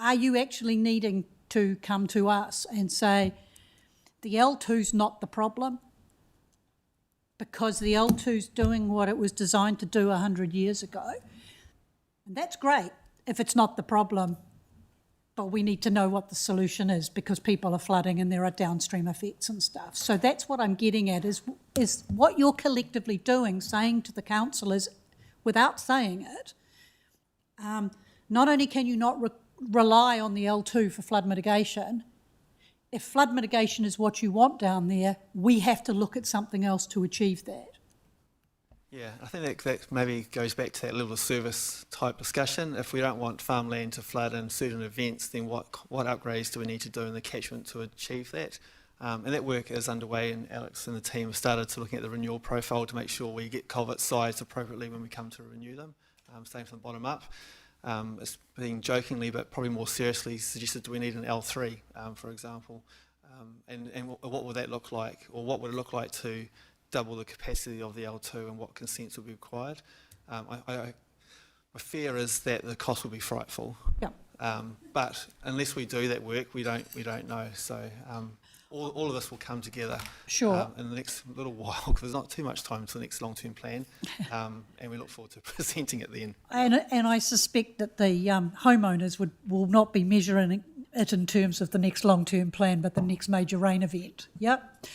are you actually needing to come to us and say, the L2's not the problem, because the L2's doing what it was designed to do 100 years ago? And that's great if it's not the problem, but we need to know what the solution is, because people are flooding and there are downstream effects and stuff. So that's what I'm getting at, is what you're collectively doing, saying to the council is, without saying it, not only can you not rely on the L2 for flood mitigation, if flood mitigation is what you want down there, we have to look at something else to achieve that. Yeah, I think that maybe goes back to that level of service type discussion. If we don't want farmland to flood in certain events, then what upgrades do we need to do in the catchment to achieve that? And that work is underway, and Alex and the team have started to looking at the renewal profile to make sure we get culverts sized appropriately when we come to renew them, same from the bottom up. It's being jokingly, but probably more seriously, suggested, do we need an L3, for example? And what would that look like? Or what would it look like to double the capacity of the L2, and what consents would be required? My fear is that the cost will be frightful. Yeah. But unless we do that work, we don't know. So all of this will come together in the next little while, because there's not too much time to the next long-term plan, and we look forward to presenting it then. And I suspect that the homeowners will not be measuring it in terms of the next long-term plan, but the next major rain event. Yep.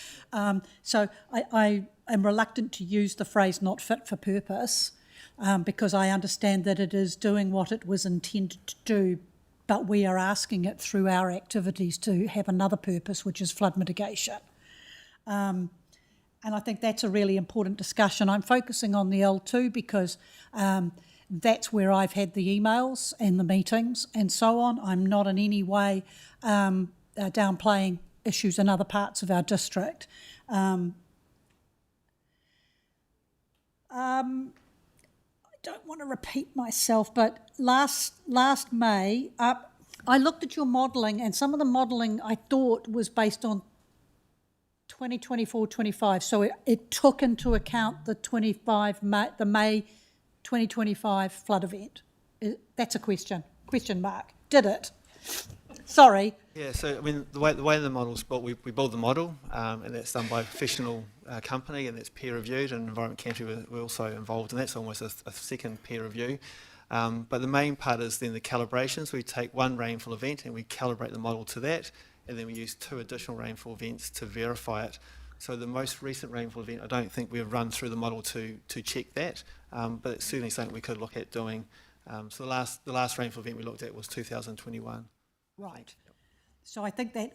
So I am reluctant to use the phrase "not fit for purpose," because I understand that it is doing what it was intended to do, but we are asking it through our activities to have another purpose, which is flood mitigation. And I think that's a really important discussion. I'm focusing on the L2 because that's where I've had the emails and the meetings and so on. I'm not in any way downplaying issues in other parts of our district. I don't want to repeat myself, but last May, I looked at your modelling, and some of the modelling I thought was based on 2024-25, so it took into account the May 2025 flood event. That's a question mark. Did it? Sorry. Yeah, so I mean, the way the model's built, we build the model, and that's done by a professional company, and that's peer reviewed, and Environment Canterbury we're also involved, and that's almost a second peer review. But the main part is then the calibrations. We take one rainfall event and we calibrate the model to that, and then we use 2 additional rainfall events to verify it. So the most recent rainfall event, I don't think we've run through the model to check that, but it's certainly something we could look at doing. So the last rainfall event we looked at was 2021. Right. So I think that,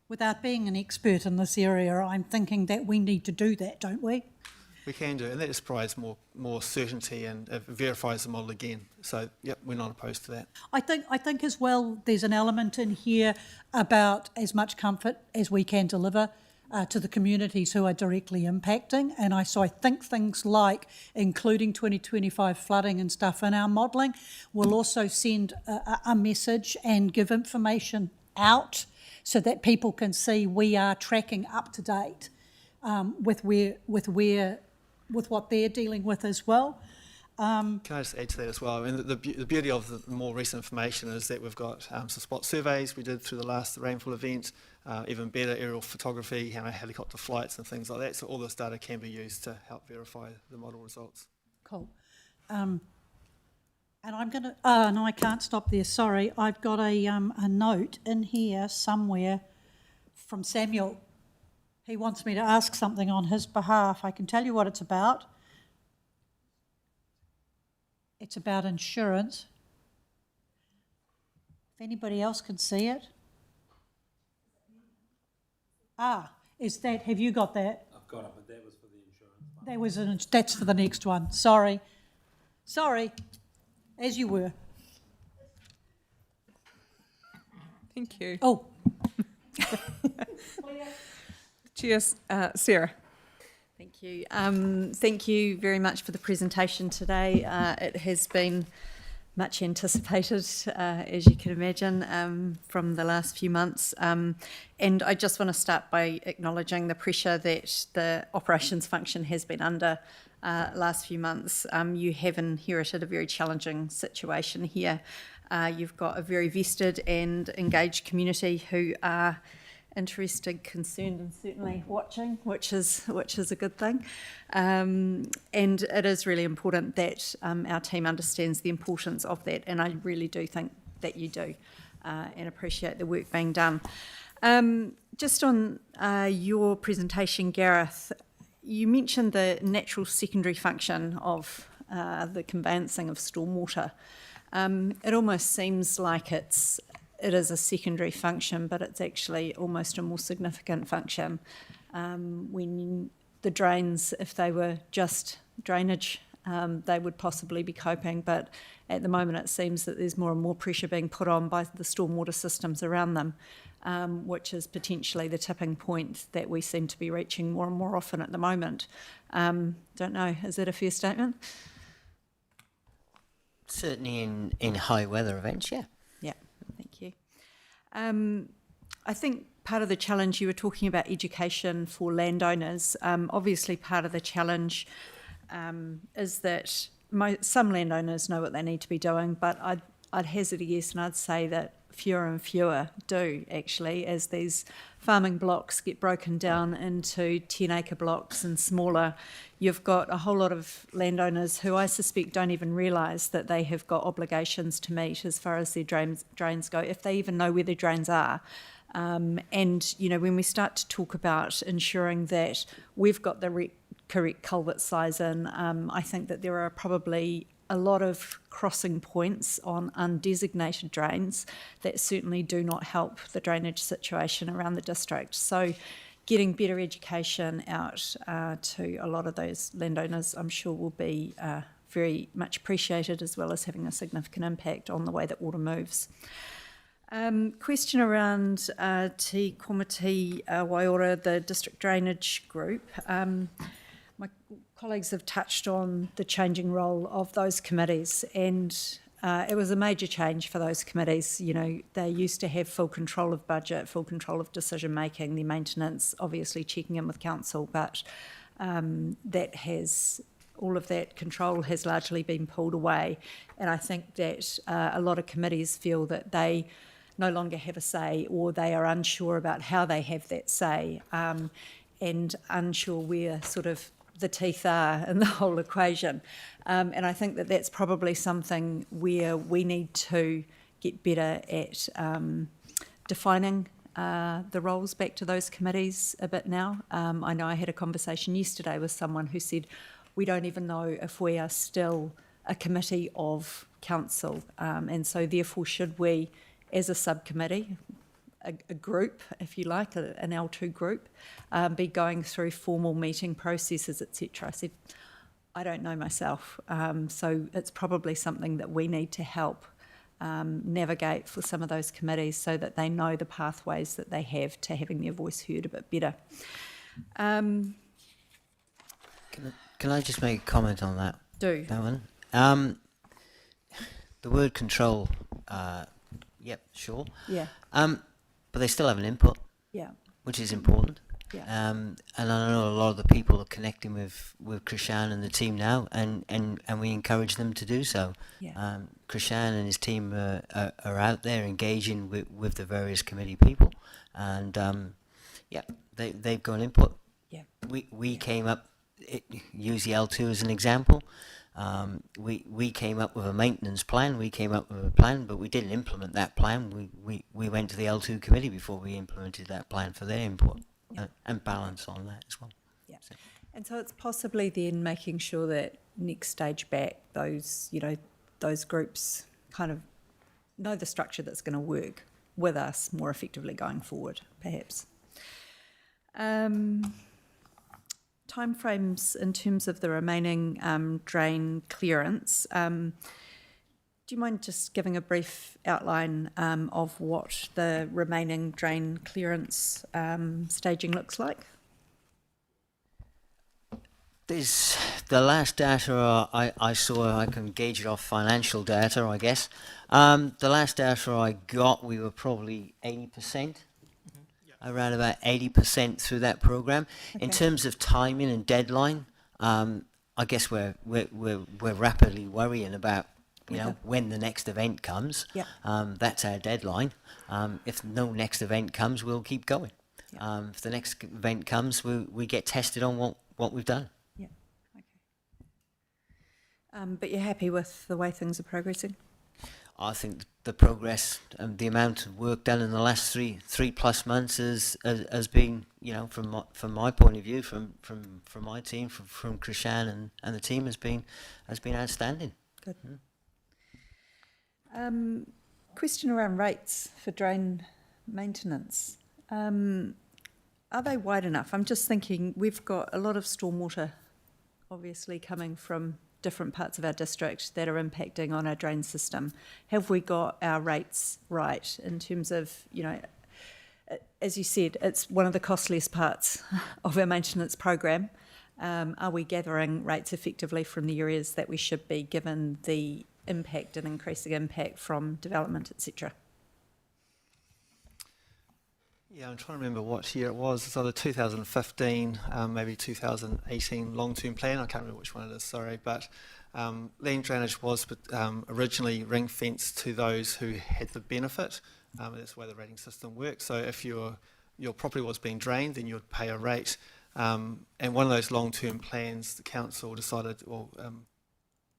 without being an expert in this area, I'm thinking that we need to do that, don't we? We can do, and that just provides more certainty, and it verifies the model again. So, yep, we're not opposed to that. I think as well, there's an element in here about as much comfort as we can deliver. to the communities who are directly impacting. And so I think things like including 2025 flooding and stuff in our modelling will also send a message and give information out so that people can see we are tracking up to date with what they're dealing with as well. Can I just add to that as well? I mean, the beauty of the more recent information is that we've got some spot surveys we did through the last rainfall event, even better aerial photography, helicopter flights and things like that. So all this data can be used to help verify the model results. Cool. And I'm going to, no, I can't stop there, sorry. I've got a note in here somewhere from Samuel. He wants me to ask something on his behalf. I can tell you what it's about. It's about insurance. If anybody else can see it. Have you got that? I've got it, but that was for the insurance one. That's for the next one. Sorry, as you were. Thank you. Oh, Cheers, Sarah. Thank you. Thank you very much for the presentation today. It has been much anticipated, as you can imagine, from the last few months. And I just want to start by acknowledging the pressure that the operations function has been under last few months. You have inherited a very challenging situation here. You've got a very vested and engaged community who are interested, concerned, and certainly watching, which is a good thing. And it is really important that our team understands the importance of that, and I really do think that you do, and appreciate the work being done. Just on your presentation, Gareth, you mentioned the natural secondary function of the conveyancing of stormwater. It almost seems like it is a secondary function, but it's actually almost a more significant function. When the drains, if they were just drainage, they would possibly be coping, but at the moment it seems that there's more and more pressure being put on by the stormwater systems around them, which is potentially the tipping point that we seem to be reaching more and more often at the moment. Don't know, is that a fair statement? Certainly in high weather events, yeah. Yeah, thank you. I think part of the challenge, you were talking about education for landowners. Obviously part of the challenge is that some landowners know what they need to be doing, but I'd hazard a guess and I'd say that fewer and fewer do actually, as these farming blocks get broken down into 10-acre blocks and smaller. You've got a whole lot of landowners who I suspect don't even realise that they have got obligations to meet as far as their drains go, if they even know where their drains are. And, you know, when we start to talk about ensuring that we've got the correct culvert size in, I think that there are probably a lot of crossing points on undesignated drains that certainly do not help the drainage situation around the district. So getting better education out to a lot of those landowners, I'm sure will be very much appreciated, as well as having a significant impact on the way that water moves. Question around Te Komiti Waiora, the district drainage group. My colleagues have touched on the changing role of those committees, and it was a major change for those committees. You know, they used to have full control of budget, full control of decision making, their maintenance, obviously checking in with council, but all of that control has largely been pulled away. And I think that a lot of committees feel that they no longer have a say, or they are unsure about how they have that say, and unsure where sort of the teeth are in the whole equation. And I think that that's probably something where we need to get better at defining the roles back to those committees a bit now. I know I had a conversation yesterday with someone who said, we don't even know if we are still a committee of council. And so therefore should we, as a subcommittee, a group, if you like, an L2 group, be going through formal meeting processes, etc. I said, I don't know myself. So it's probably something that we need to help navigate for some of those committees so that they know the pathways that they have to having their voice heard a bit better. Can I just make a comment on that? Do. That one. The word control. Yep, sure. Yeah. But they still have an input, Yeah. which is important. Yeah. And I know a lot of the people are connecting with Krishan and the team now, and we encourage them to do so. Yeah. Krishan and his team are out there engaging with the various committee people, and they've got input. Yeah. We came up, use the L2 as an example. We came up with a maintenance plan. We came up with a plan, but we didn't implement that plan. We went to the L2 committee before we implemented that plan for their input. And balance on that as well. Yeah. And so it's possibly then making sure that next stage back, those groups kind of know the structure that's going to work with us more effectively going forward, perhaps. Timeframes in terms of the remaining drain clearance. Do you mind just giving a brief outline of what the remaining drain clearance staging looks like? There's the last data I saw. I can gauge it off financial data, I guess. The last data I got, we were probably 80%, around about 80% through that program. Okay. In terms of timing and deadline, I guess we're rapidly worrying about when the next event comes. Yeah. That's our deadline. If no next event comes, we'll keep going. Yeah. If the next event comes, we get tested on what we've done. Yeah. Okay. But you're happy with the way things are progressing? I think the progress and the amount of work done in the last three plus months has been, from my point of view, from my team, from Krishan and the team has been outstanding. Good. Question around rates for drain maintenance. Are they wide enough? I'm just thinking we've got a lot of stormwater obviously coming from different parts of our district that are impacting on our drain system. Have we got our rates right in terms of, as you said, it's one of the costliest parts of our maintenance program. Are we gathering rates effectively from the areas that we should be, given the impact and increasing impact from development, etc.? Yeah, I'm trying to remember what year it was. It's either 2015, maybe 2018 long-term plan. I can't remember which one it is, sorry. But land drainage was originally ring-fenced to those who had the benefit. That's the way the rating system works. So if your property was being drained, then you would pay a rate. And one of those long-term plans, the council decided,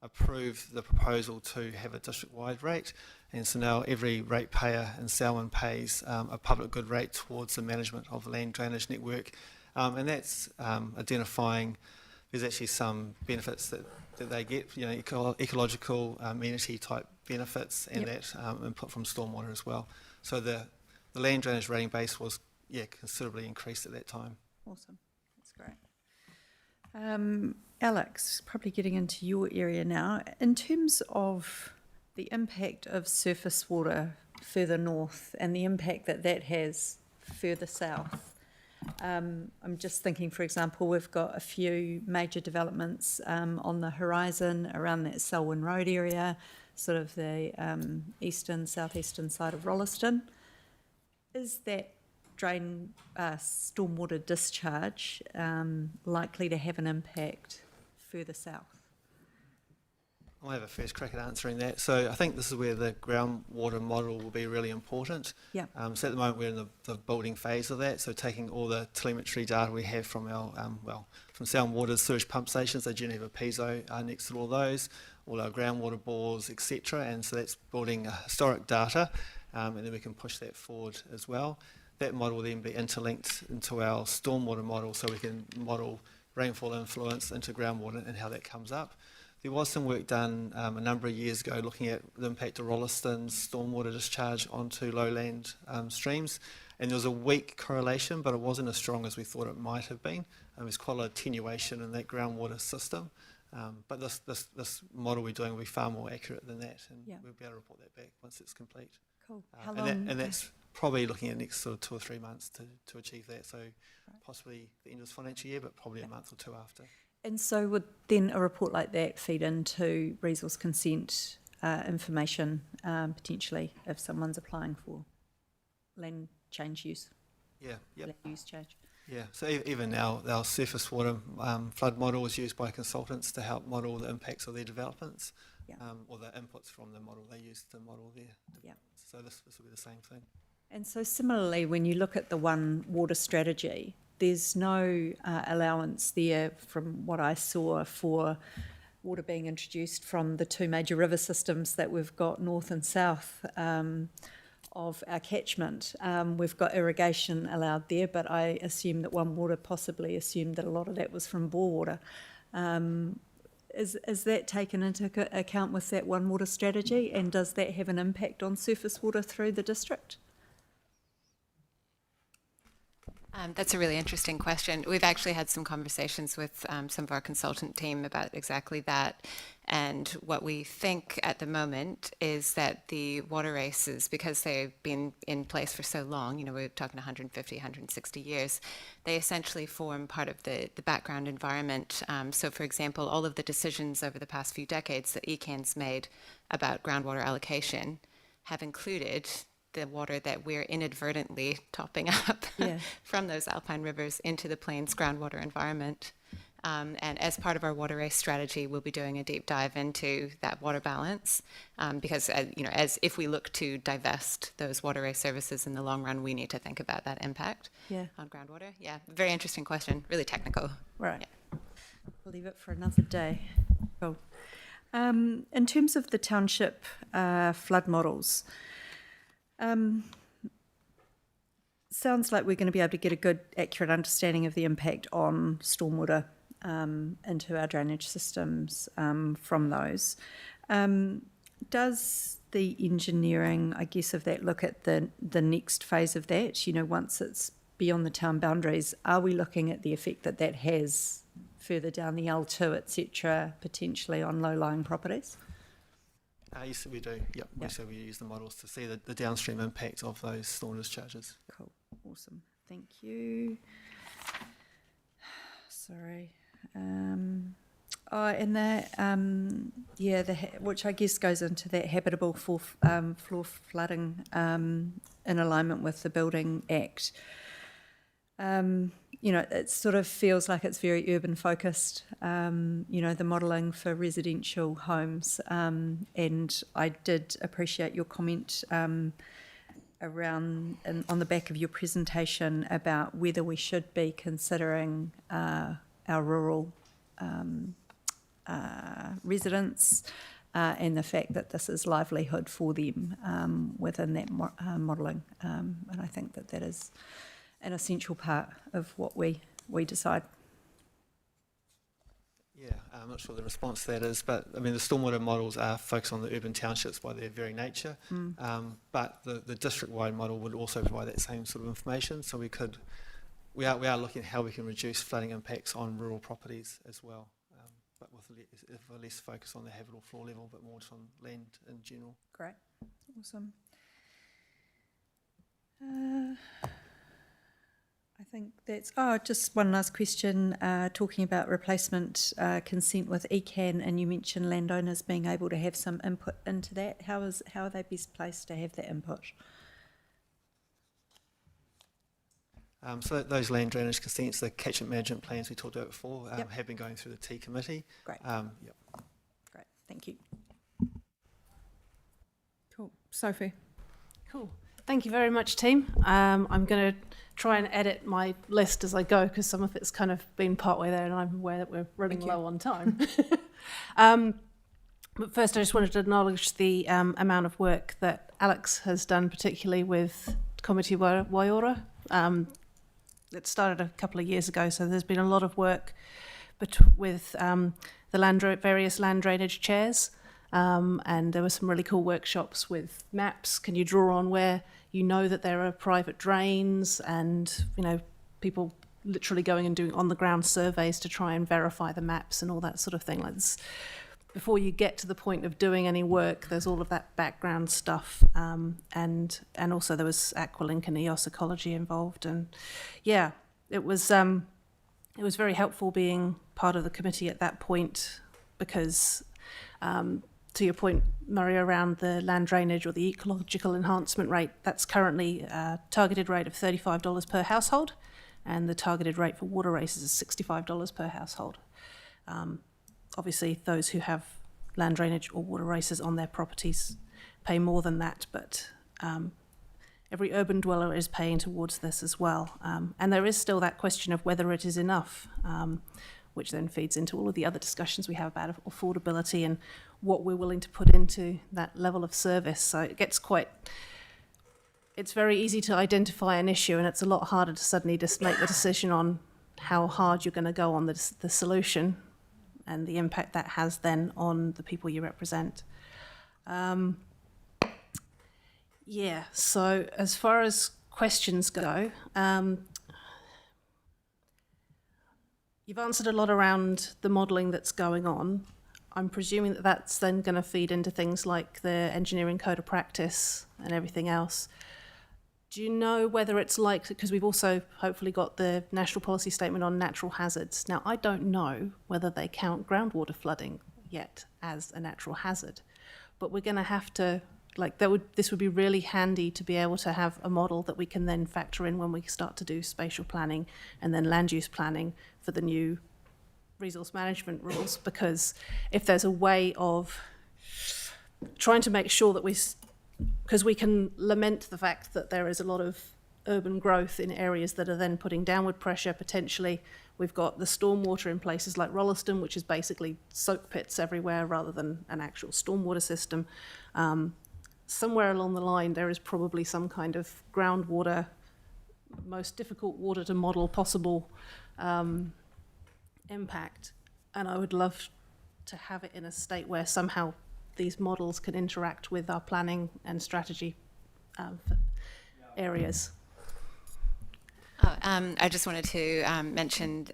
approved the proposal to have a district-wide rate. And so now every ratepayer in Selwyn pays a public good rate towards the management of the land drainage network. And that's identifying there's actually some benefits that they get, ecological amenity type benefits, and that input from stormwater as well. So the land drainage rating base was considerably increased at that time. Awesome, that's great. Alex, probably getting into your area now. In terms of the impact of surface water further north and the impact that has further south, I'm just thinking, for example, we've got a few major developments on the horizon around that Selwyn Road area, sort of the southeastern side of Rolleston. Is that stormwater discharge likely to have an impact further south? I'll have a first crack at answering that. So I think this is where the groundwater model will be really important. Yeah. So at the moment we're in the building phase of that. So taking all the telemetry data we have from our, from Selwyn Water's sewage pump stations, they generally have a piezo next to all those, all our groundwater bores, etc. And so that's building historic data, and then we can push that forward as well. That model will then be interlinked into our stormwater model, so we can model rainfall influence into groundwater and how that comes up. There was some work done a number of years ago looking at the impact of Rolleston's stormwater discharge onto lowland streams, and there was a weak correlation, but it wasn't as strong as we thought it might have been. There's quite a lot of attenuation in that groundwater system, But this model we're doing will be far more accurate than that, and Yeah. we'll be able to report that back once it's complete. Cool. How And, long? and that's probably looking at the next sort of 2 or 3 months to achieve that. So possibly the end of this financial year, but probably a month or two after. And so would then a report like that feed into resource consent information, potentially, if someone's applying for land change use, Yeah, yep. land use change? Yeah, so even now, our surface water flood model is used by consultants to help model the impacts of their developments, Yeah. or the inputs from the model they use to model their Yeah. developments. So this will be the same thing. And so similarly, when you look at the One Water strategy, there's no allowance there from what I saw for water being introduced from the two major river systems that we've got north and south of our catchment. We've got irrigation allowed there, but I assume that One Water possibly assumed that a lot of that was from bore water. Is that taken into account with that One Water strategy, and does that have an impact on surface water through the district? That's a really interesting question. We've actually had some conversations with some of our consultant team about exactly that. And what we think at the moment is that the water races, because they've been in place for so long, you know, we're talking 150, 160 years, they essentially form part of the background environment. So, for example, all of the decisions over the past few decades that ECAN's made about groundwater allocation have included the water that we're inadvertently topping up Yeah. from those alpine rivers into the plains groundwater environment. And as part of our water race strategy, we'll be doing a deep dive into that water balance, because you know, as if we look to divest those water race services in the long run, we need to think about that impact Yeah. on groundwater. Yeah, very interesting question, really technical. Right. We'll leave it for another day. Cool. In terms of the township flood models, sounds like we're going to be able to get a good, accurate understanding of the impact on stormwater into our drainage systems from those. Does the engineering, I guess, of that look at the next phase of that? You know, once it's beyond the town boundaries, are we looking at the effect that that has further down the L2, etc., potentially on low-lying properties? Yes, we do. Yep. Yep. So we use the models to see the downstream impact of those storm discharges. Cool, awesome, thank you. Sorry. And that, which I guess goes into that habitable floor flooding in alignment with the Building Act. You know, it sort of feels like it's very urban focused, you know, the modelling for residential homes. And I did appreciate your comment around on the back of your presentation about whether we should be considering our rural residents and the fact that this is livelihood for them within that modelling. And I think that is an essential part of what we decide. Yeah, I'm not sure the response to that is, but I mean the stormwater models are focused on the urban townships by their very nature, but the district-wide model would also provide that same sort of information. So we are looking at how we can reduce flooding impacts on rural properties as well, but with a less focus on the habitable floor level, but more just on land in general. Great, awesome. I think that's, just one last question, talking about replacement consent with ECAN, and you mentioned landowners being able to have some input into that. How are they best placed to have that input? So those land drainage consents, the catchment management plans we talked about before, Yep. have been going through the T committee. Great. Yep. Great, thank you. Cool. Sophie. Cool. Thank you very much, team. I'm going to try and edit my list as I go because some of it's kind of been partway there and I'm aware that we're running low on time. But first I just wanted to acknowledge the amount of work that Alex has done, particularly with Committee Waiora. It started a couple of years ago, so there's been a lot of work with the various land drainage chairs. And there were some really cool workshops with maps. Can you draw on where you know that there are private drains and, you know, people literally going and doing on the ground surveys to try and verify the maps and all that sort of thing. Like before you get to the point of doing any work, there's all of that background stuff, and also there was Aqualink and EOS Ecology involved, and yeah, it was very helpful being part of the committee at that point, because to your point, Murray, around the land drainage or the ecological enhancement rate, that's currently a targeted rate of $35 per household, and the targeted rate for water races is $65 per household. Obviously, those who have land drainage or water races on their properties pay more than that, but every urban dweller is paying towards this as well. And there is still that question of whether it is enough, which then feeds into all of the other discussions we have about affordability and what we're willing to put into that level of service. So it gets it's very easy to identify an issue, and it's a lot harder to suddenly just make the decision on how hard you're going to go on the solution and the impact that has then on the people you represent. Yeah, so as far as questions go, you've answered a lot around the modelling that's going on. I'm presuming that that's then going to feed into things like the engineering code of practice and everything else. Do you know whether it's likely, because we've also hopefully got the National Policy Statement on natural hazards. Now, I don't know whether they count groundwater flooding yet as a natural hazard, but we're going to have to, this would be really handy to be able to have a model that we can then factor in when we start to do spatial planning and then land use planning for the new resource management rules, because if there's a way of trying to make sure that because we can lament the fact that there is a lot of urban growth in areas that are then putting downward pressure potentially. We've got the stormwater in places like Rolleston, which is basically soak pits everywhere rather than an actual stormwater system. Somewhere along the line, there is probably some kind of groundwater, most difficult water to model possible impact. And I would love to have it in a state where somehow these models can interact with our planning and strategy areas. I just wanted to mention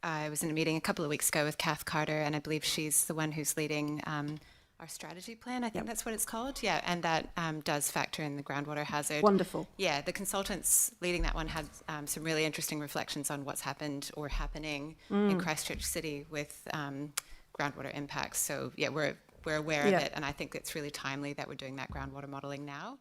I was in a meeting a couple of weeks ago with Kath Carter, and I believe she's the one who's leading our strategy plan. I think that's what it's called. Yeah, and that does factor in the groundwater hazard. Wonderful. Yeah, the consultants leading that one had some really interesting reflections on what's happened or happening in Christchurch City with groundwater impacts. So yeah, we're aware of it, and I think it's really timely that we're doing that groundwater modelling now.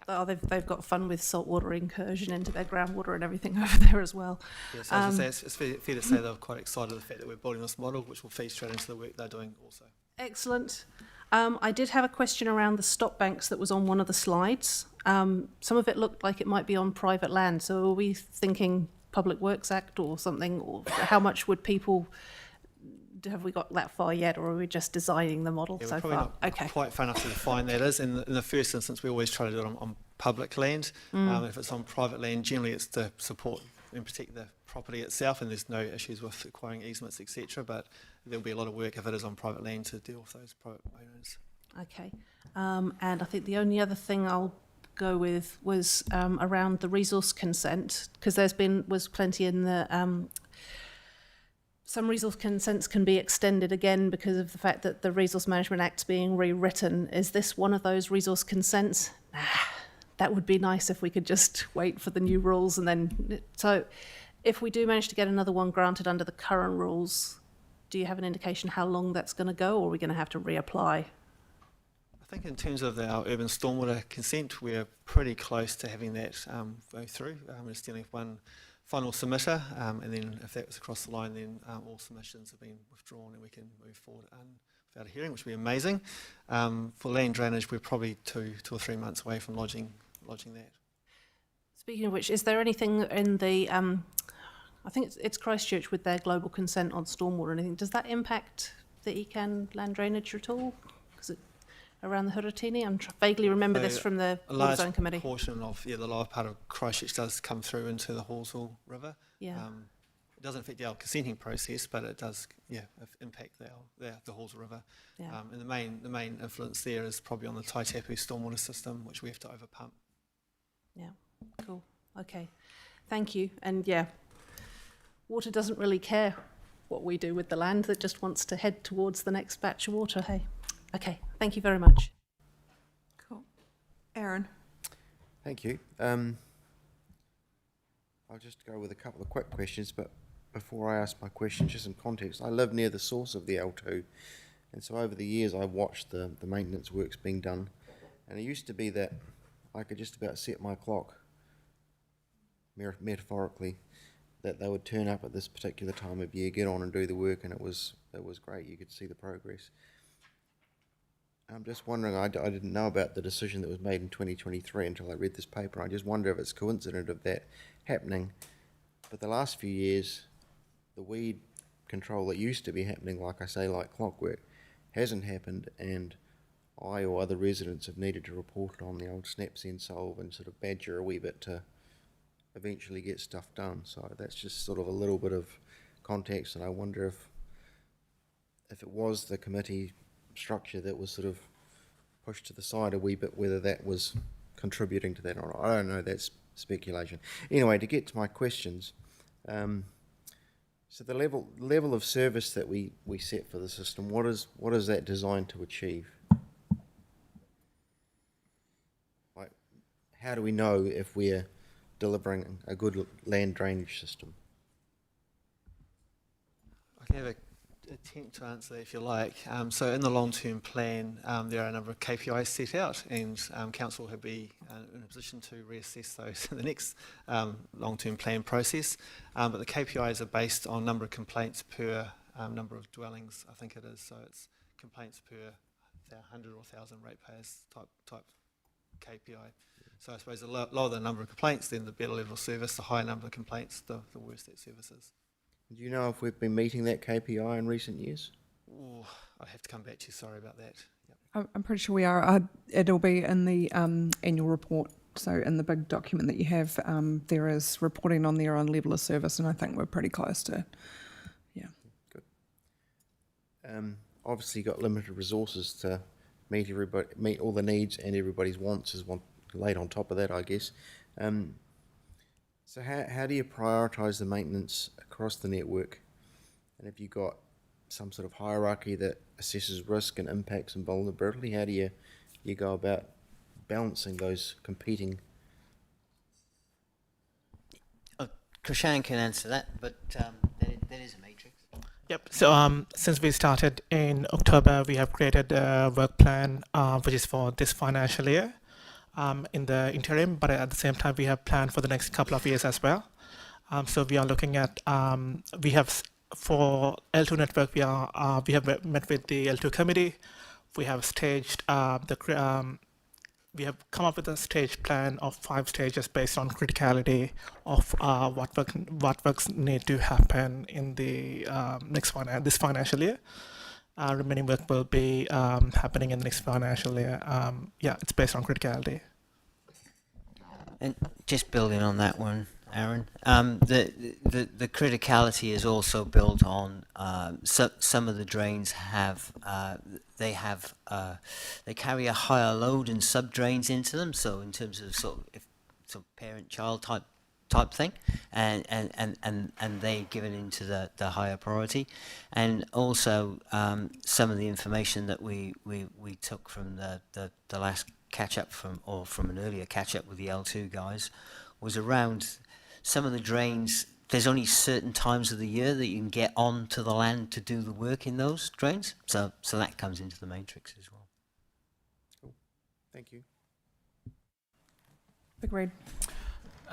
Oh, they've got fun with saltwater incursion into their groundwater and everything over there as well. Yes, I was going to say, it's fair to say they're quite excited at the fact that we're building this model, which will feed straight into the work they're doing also. Excellent. I did have a question around the stop banks that was on one of the slides. Some of it looked like it might be on private land. So are we thinking Public Works Act or something? Or how much would people... Have we got that far yet, or are we just designing the model so far? Not quite far enough to define that is. In the first instance, we always try to do it on public land. If it's on private land, generally it's to support and protect the property itself, and there's no issues with acquiring easements, etc. But there'll be a lot of work if it is on private land to deal with those private owners. Okay. And I think the only other thing I'll go with was around the resource consent, because there's was plenty in the... Some resource consents can be extended again because of the fact that the Resource Management Act's being rewritten. Is this one of those resource consents? That would be nice if we could just wait for the new rules and then... So if we do manage to get another one granted under the current rules, do you have an indication how long that's going to go, or are we going to have to reapply? I think in terms of our urban stormwater consent, we're pretty close to having that go through. We're just dealing with one final submitter, and then if that was across the line, then all submissions have been withdrawn and we can move forward without a hearing, which would be amazing. For land drainage, we're probably 2 or 3 months away from lodging that. Speaking of which, is there anything in the, I think it's Christchurch with their global consent on stormwater and anything, does that impact the ECAN land drainage at all? Because around the Huratini, vaguely remember this from the Water Zone Committee. A large portion of the lower part of Christchurch does come through into the Hallsville River. Yeah. It doesn't affect our consenting process, but it does, impact the Hallsville River. Yeah. And the main influence there is probably on the Taitapu stormwater system, which we have to overpump. Yeah, cool. Okay. Thank you. And yeah, water doesn't really care what we do with the land. It just wants to head towards the next batch of water. Hey, okay. Thank you very much. Cool. Aaron. Thank you. I'll just go with a couple of quick questions, but before I ask my question, just some context. I live near the source of the L2, and so over the years I've watched the maintenance works being done, and it used to be that I could just about set my clock, metaphorically, that they would turn up at this particular time of year, get on and do the work, and it was great. You could see the progress. I'm just wondering, I didn't know about the decision that was made in 2023 until I read this paper. I just wonder if it's coincident of that happening. But the last few years, the weed control that used to be happening, like I say, like clockwork, hasn't happened, and I or other residents have needed to report on the old snap, send, solve, and sort of badger a wee bit to eventually get stuff done. So that's just sort of a little bit of context, and I wonder if it was the committee structure that was sort of pushed to the side a wee bit, whether that was contributing to that or not. I don't know, that's speculation. Anyway, to get to my questions, so the level of service that we set for the system, what is that designed to achieve? Like, how do we know if we're delivering a good land drainage system? I can have a attempt to answer that if you like. So in the long-term plan, there are a number of KPIs set out, and council will be in a position to reassess those in the next long-term plan process. But the KPIs are based on number of complaints per number of dwellings, I think it is. So it's complaints per 100 or 1,000 ratepayers type KPI. So I suppose the lower the number of complaints, then the better level of service. The higher number of complaints, the worse that service is. Do you know if we've been meeting that KPI in recent years? Ooh, I'd have to come back to you, sorry about that. Yep. I'm pretty sure we are. It'll be in the annual report. So in the big document that you have, there is reporting on there on level of service, and I think we're pretty close to, yeah. Good. Obviously, you've got limited resources to meet all the needs, and everybody's wants is one laid on top of that, I guess. So how do you prioritise the maintenance across the network? And if you've got some sort of hierarchy that assesses risk and impacts and vulnerability, how do you go about balancing those competing? Krishan can answer that, but that is a matrix. Yep. So since we started in October, we have created a work plan, which is for this financial year. In the interim, but at the same time, we have planned for the next couple of years as well. So we are looking at, we have, for L2 network, we have met with the L2 committee. We have staged, we have come up with a staged plan of 5 stages based on criticality of what works need to happen in the this financial year. Remaining work will be happening in the next financial year. Yeah, it's based on criticality. And just building on that one, Aaron, the criticality is also built on some of the drains have they carry a higher load and sub drains into them. So in terms of sort of parent-child type thing, and they give it into the higher priority, and also some of the information that we took from the last catch up from an earlier catch up with the L2 guys was around some of the drains. There's only certain times of the year that you can get onto the land to do the work in those drains, so that comes into the matrix as well. Cool. Thank you. Agreed.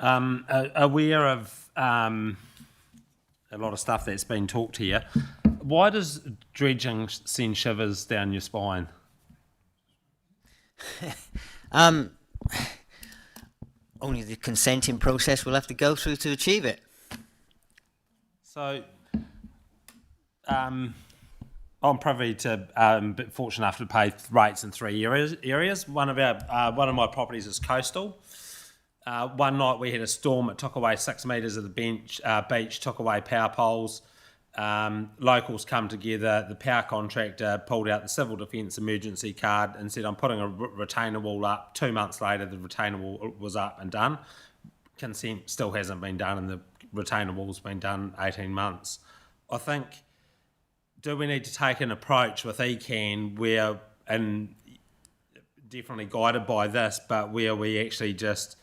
Aware of a lot of stuff that's been talked here. Why does dredging send shivers down your spine? Only the consenting process we'll have to go through to achieve it. So, I'm privy to, fortunate enough to pay rates in 3 areas. One of my properties is coastal. One night we had a storm. It took away 6 metres of the beach, took away power poles. Locals come together. The power contractor pulled out the Civil Defence emergency card and said, I'm putting a retainer wall up. 2 months later, the retainer wall was up and done. consent still hasn't been done and the retainer wall's been done 18 months. I think, do we need to take an approach with ECAN where, and definitely guided by this, but where we actually just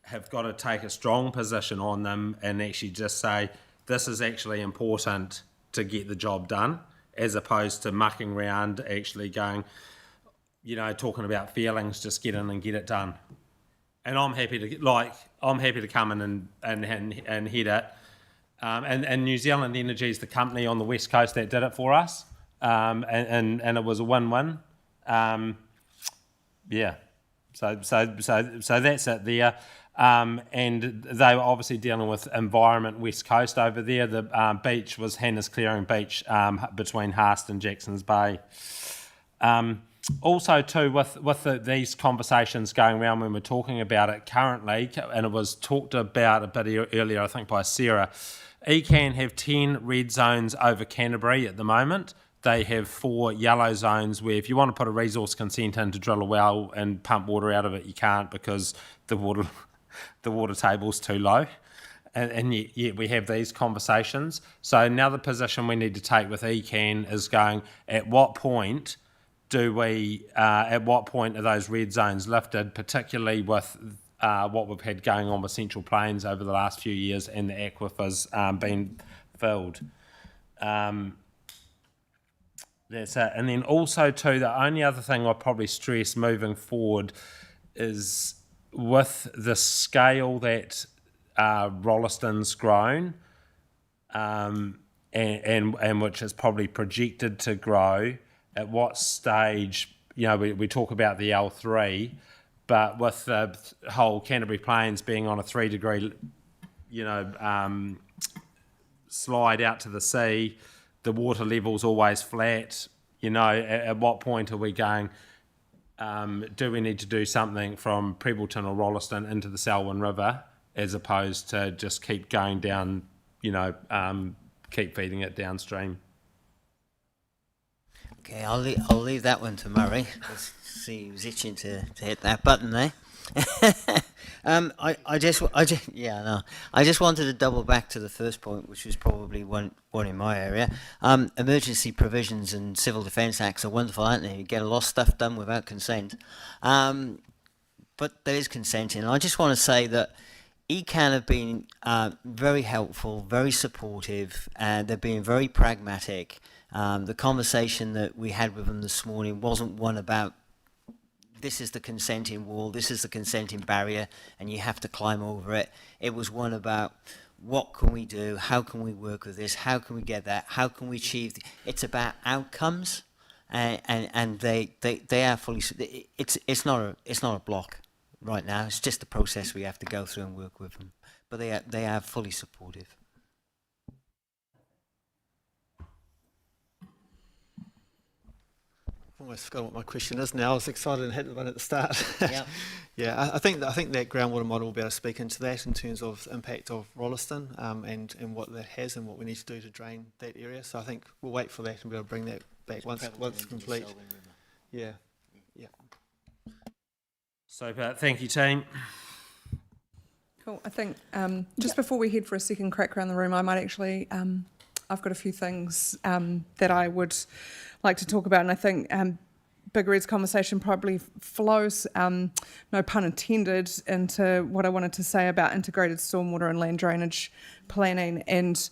have got to take a strong position on them and actually just say, this is actually important to get the job done, as opposed to mucking around, actually going, talking about feelings, just get in and get it done. And I'm happy to come in and head it. And New Zealand Energy is the company on the West Coast that did it for us. And it was a win-win. So that's it there. And they were obviously dealing with environment West Coast over there. The beach was Hannah's Clearing Beach between Haast and Jackson's Bay. Also too, with these conversations going around when we're talking about it currently, and it was talked about a bit earlier, I think by Sarah, ECAN have 10 red zones over Canterbury at the moment. They have 4 yellow zones where if you want to put a resource consent in to drill a well and pump water out of it, you can't because the water table's too low. And yet we have these conversations. So now the position we need to take with ECAN is going, at what point are those red zones lifted, particularly with what we've had going on with Central Plains over the last few years and the aquifers being filled. That's it. And then also too, the only other thing I'd probably stress moving forward is with the scale that Rolleston's grown, and which is probably projected to grow, at what stage, we talk about the L3, but with the whole Canterbury Plains being on a 3-degree, slide out to the sea, the water level's always flat, at what point are we going, do we need to do something from Prebleton or Rolleston into the Selwyn River as opposed to just keep going down, keep feeding it downstream? Okay, I'll leave that one to Murray. Let's see, he was itching to hit that button there. I just wanted to double back to the first point, which was probably one in my area. Emergency provisions and civil defence acts are wonderful, aren't they? You get a lot of stuff done without consent. But there is consent in. I just want to say that ECAN have been very helpful, very supportive, and they've been very pragmatic. The conversation that we had with them this morning wasn't one about this is the consenting wall, this is the consenting barrier, and you have to climb over it. It was one about what can we do, how can we work with this, how can we get that, how can we achieve. It's about outcomes, and they are fully. It's not a block right now. It's just a process we have to go through and work with them. But they are fully supportive. Almost forgot what my question is now. I was excited and hit the one at the start. Yeah. I think that groundwater model will be able to speak into that in terms of the impact of Rolleston and what that has and what we need to do to drain that area. So I think we'll wait for that and be able to bring that back once it's complete. Yeah. Super. Thank you, team. Cool. I think just before we head for a second crack around the room, I might actually, I've got a few things that I would like to talk about, and I think Big Red's conversation probably flows, no pun intended, into what I wanted to say about integrated stormwater and land drainage planning. And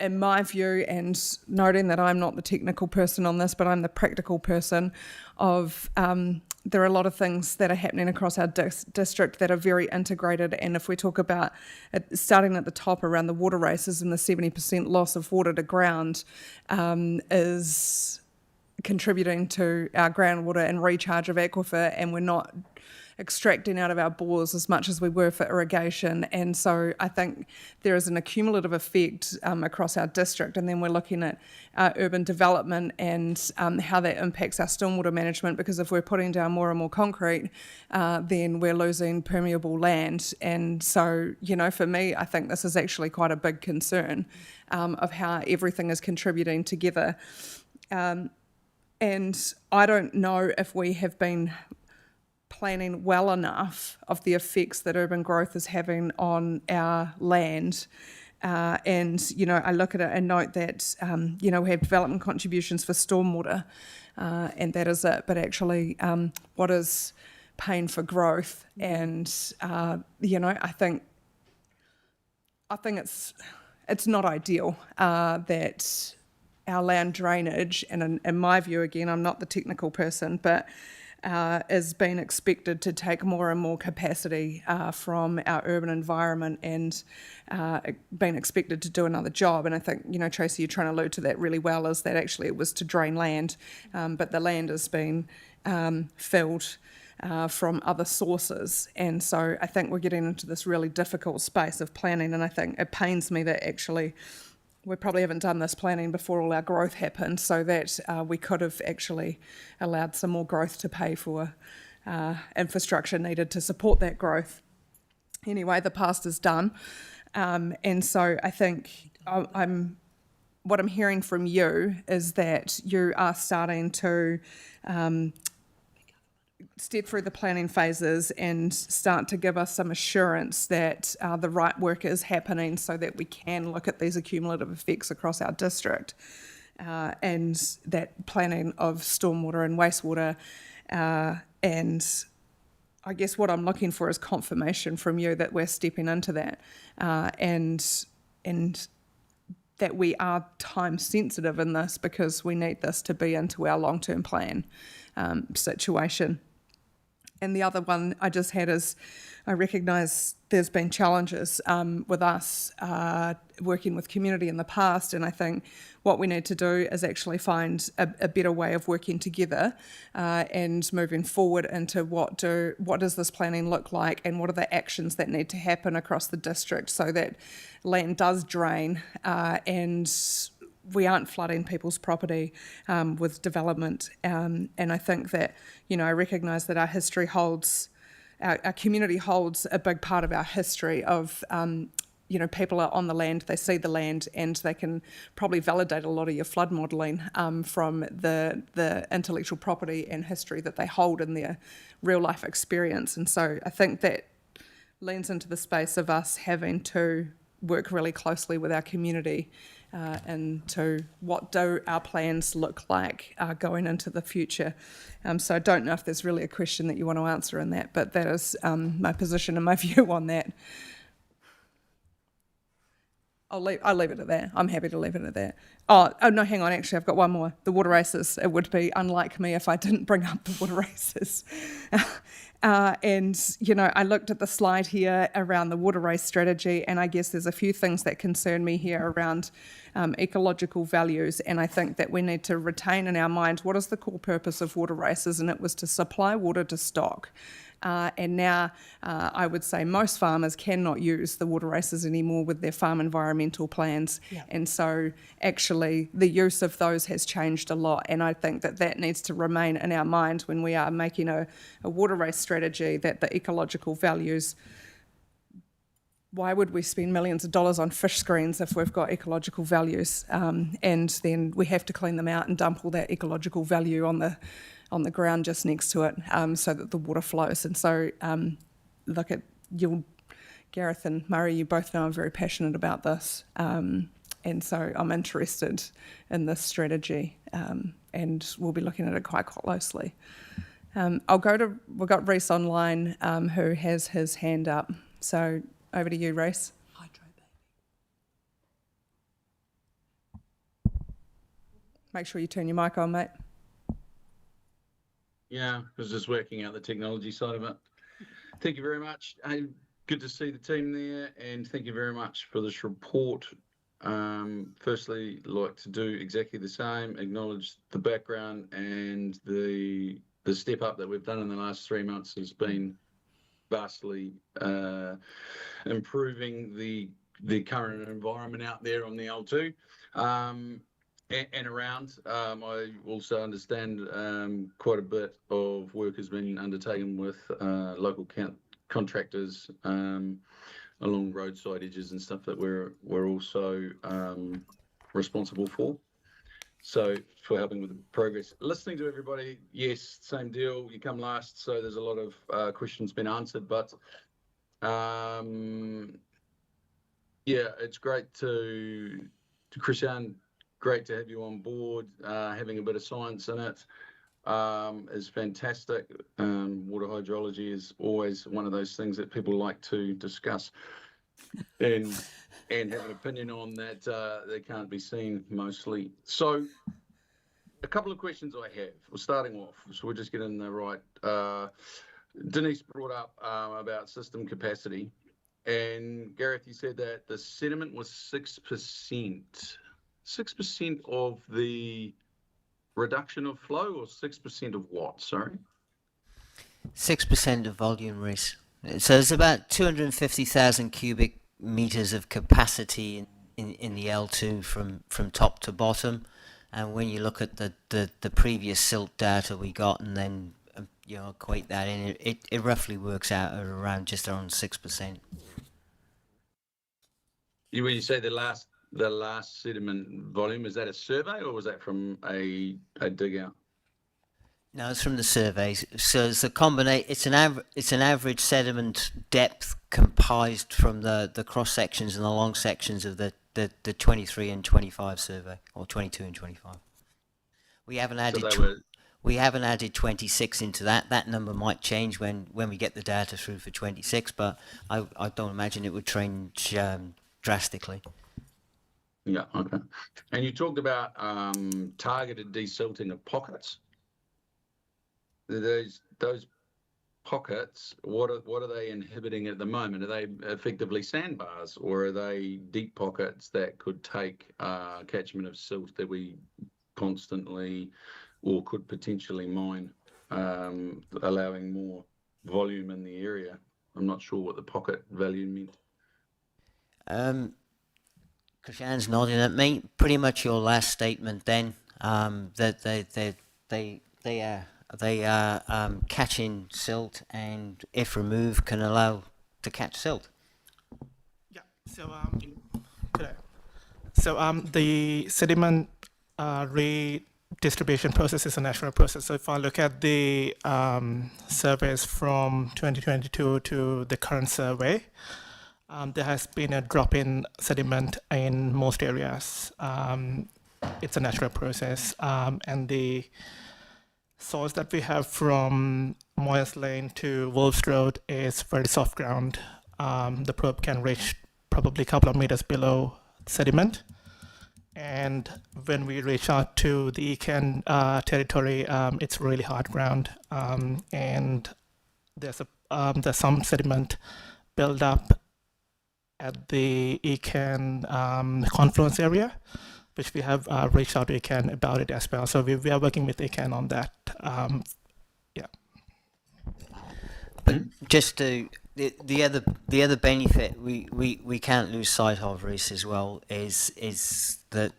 in my view, and noting that I'm not the technical person on this, but I'm the practical person of there are a lot of things that are happening across our district that are very integrated. And if we talk about starting at the top around the water races and the 70% loss of water to ground is contributing to our groundwater and recharge of aquifer, and we're not extracting out of our bores as much as we were for irrigation. And so I think there is an accumulative effect across our district, and then we're looking at urban development and how that impacts our stormwater management, because if we're putting down more and more concrete, then we're losing permeable land. And so, for me, I think this is actually quite a big concern of how everything is contributing together. And I don't know if we have been planning well enough of the effects that urban growth is having on our land. And, you know, I look at it and note that, you know, we have development contributions for stormwater, and that is it. But actually, what is paying for growth? And, you know, I think it's not ideal that our land drainage, and in my view, again, I'm not the technical person, but is being expected to take more and more capacity from our urban environment and being expected to do another job. And I think, you know, Tracy, you're trying to allude to that really well, is that actually it was to drain land, but the land has been filled from other sources. And so I think we're getting into this really difficult space of planning, and I think it pains me that actually we probably haven't done this planning before all our growth happened, so that we could have actually allowed some more growth to pay for infrastructure needed to support that growth. Anyway, the past is done. And so I think what I'm hearing from you is that you are starting to step through the planning phases and start to give us some assurance that the right work is happening so that we can look at these accumulative effects across our district, and that planning of stormwater and wastewater. And I guess what I'm looking for is confirmation from you that we're stepping into that, and that we are time sensitive in this, because we need this to be into our long-term plan situation. And the other one I just had is, I recognise there's been challenges with us working with community in the past, and I think what we need to do is actually find a better way of working together and moving forward into what does this planning look like, and what are the actions that need to happen across the district so that land does drain and we aren't flooding people's property with development. And I think that, you know, I recognise that our history holds, our community holds a big part of our history of, you know, people are on the land, they see the land, and they can probably validate a lot of your flood modelling from the intellectual property and history that they hold in their real life experience. And so I think that leans into the space of us having to work really closely with our community into what do our plans look like going into the future. So I don't know if there's really a question that you want to answer in that, but that is my position and my view on that. I'll leave it at that. I'm happy to leave it at that. Oh no, hang on, actually I've got one more. The water races. It would be unlike me if I didn't bring up the water races. And, you know, I looked at the slide here around the water race strategy, and I guess there's a few things that concern me here around ecological values, and I think that we need to retain in our mind what is the core purpose of water races, and it was to supply water to stock. And now I would say most farmers cannot use the water races anymore with their farm environmental plans. Yep. And so actually the use of those has changed a lot. And I think that that needs to remain in our mind when we are making a water race strategy, that the ecological values, why would we spend millions of dollars on fish screens if we've got ecological values? And then we have to clean them out and dump all that ecological value on the ground just next to it, so that the water flows. And so look at you, Gareth and Murray, you both know I'm very passionate about this. And so I'm interested in this strategy, and we'll be looking at it quite closely. We've got Reese online who has his hand up. So over to you, Reese. Make sure you turn your mic on, mate. Yeah, I was just working out the technology side of it. Thank you very much. Hey, good to see the team there, and thank you very much for this report. Firstly, like to do exactly the same, acknowledge the background and the step up that we've done in the last 3 months has been vastly improving the current environment out there on the L2. And around, I also understand quite a bit of work has been undertaken with local contractors along roadside edges and stuff that we're also responsible for. So for helping with the progress. Listening to everybody, yes, same deal. You come last, so there's a lot of questions been answered, but yeah, it's great to Christian, great to have you on board. Having a bit of science in it is fantastic. Water hydrology is always one of those things that people like to discuss and have an opinion on that they can't be seen mostly. So a couple of questions I have. We're starting off, so we'll just get in there right. Denise brought up about system capacity, and Gareth, you said that the sediment was 6%. 6% of the reduction of flow, or 6% of what? Sorry. 6% of volume, Reece. So there's about 250,000 cubic meters of capacity in the L2 from top to bottom. And when you look at the previous silt data we got and then equate that in, it roughly works out at around just around 6%. When you say the last sediment volume, is that a survey or was that from a dig out? No, it's from the surveys. So it's a combination. It's an average sediment depth comprised from the cross sections and the long sections of the 23 and 25 survey, or 22 and 25. We haven't added we haven't added 26 into that. That number might change when we get the data through for 26, but I don't imagine it would change drastically. Yeah. Okay. And you talked about targeted desilting of pockets. Those pockets, what are they inhibiting at the moment? Are they effectively sandbars, or are they deep pockets that could take catchment of silt that we constantly or could potentially mine, allowing more volume in the area? I'm not sure what the pocket value meant. Christian's nodding at me. Pretty much your last statement then, that they are catching silt, and if removed can allow to catch silt. Yeah. So the sediment redistribution process is a natural process. So if I look at the surveys from 2022 to the current survey, there has been a drop in sediment in most areas. It's a natural process, and the soils that we have from Moyers Lane to Wolves Road is very soft ground. The probe can reach probably a couple of meters below sediment. And when we reach out to the Ecan territory, it's really hard ground. And there's some sediment built up at the Ecan confluence area, which we have reached out to Ecan about it as well. So we are working with Ecan on that. Yeah. But just to the other benefit we can't lose sight of, Reece, as well is that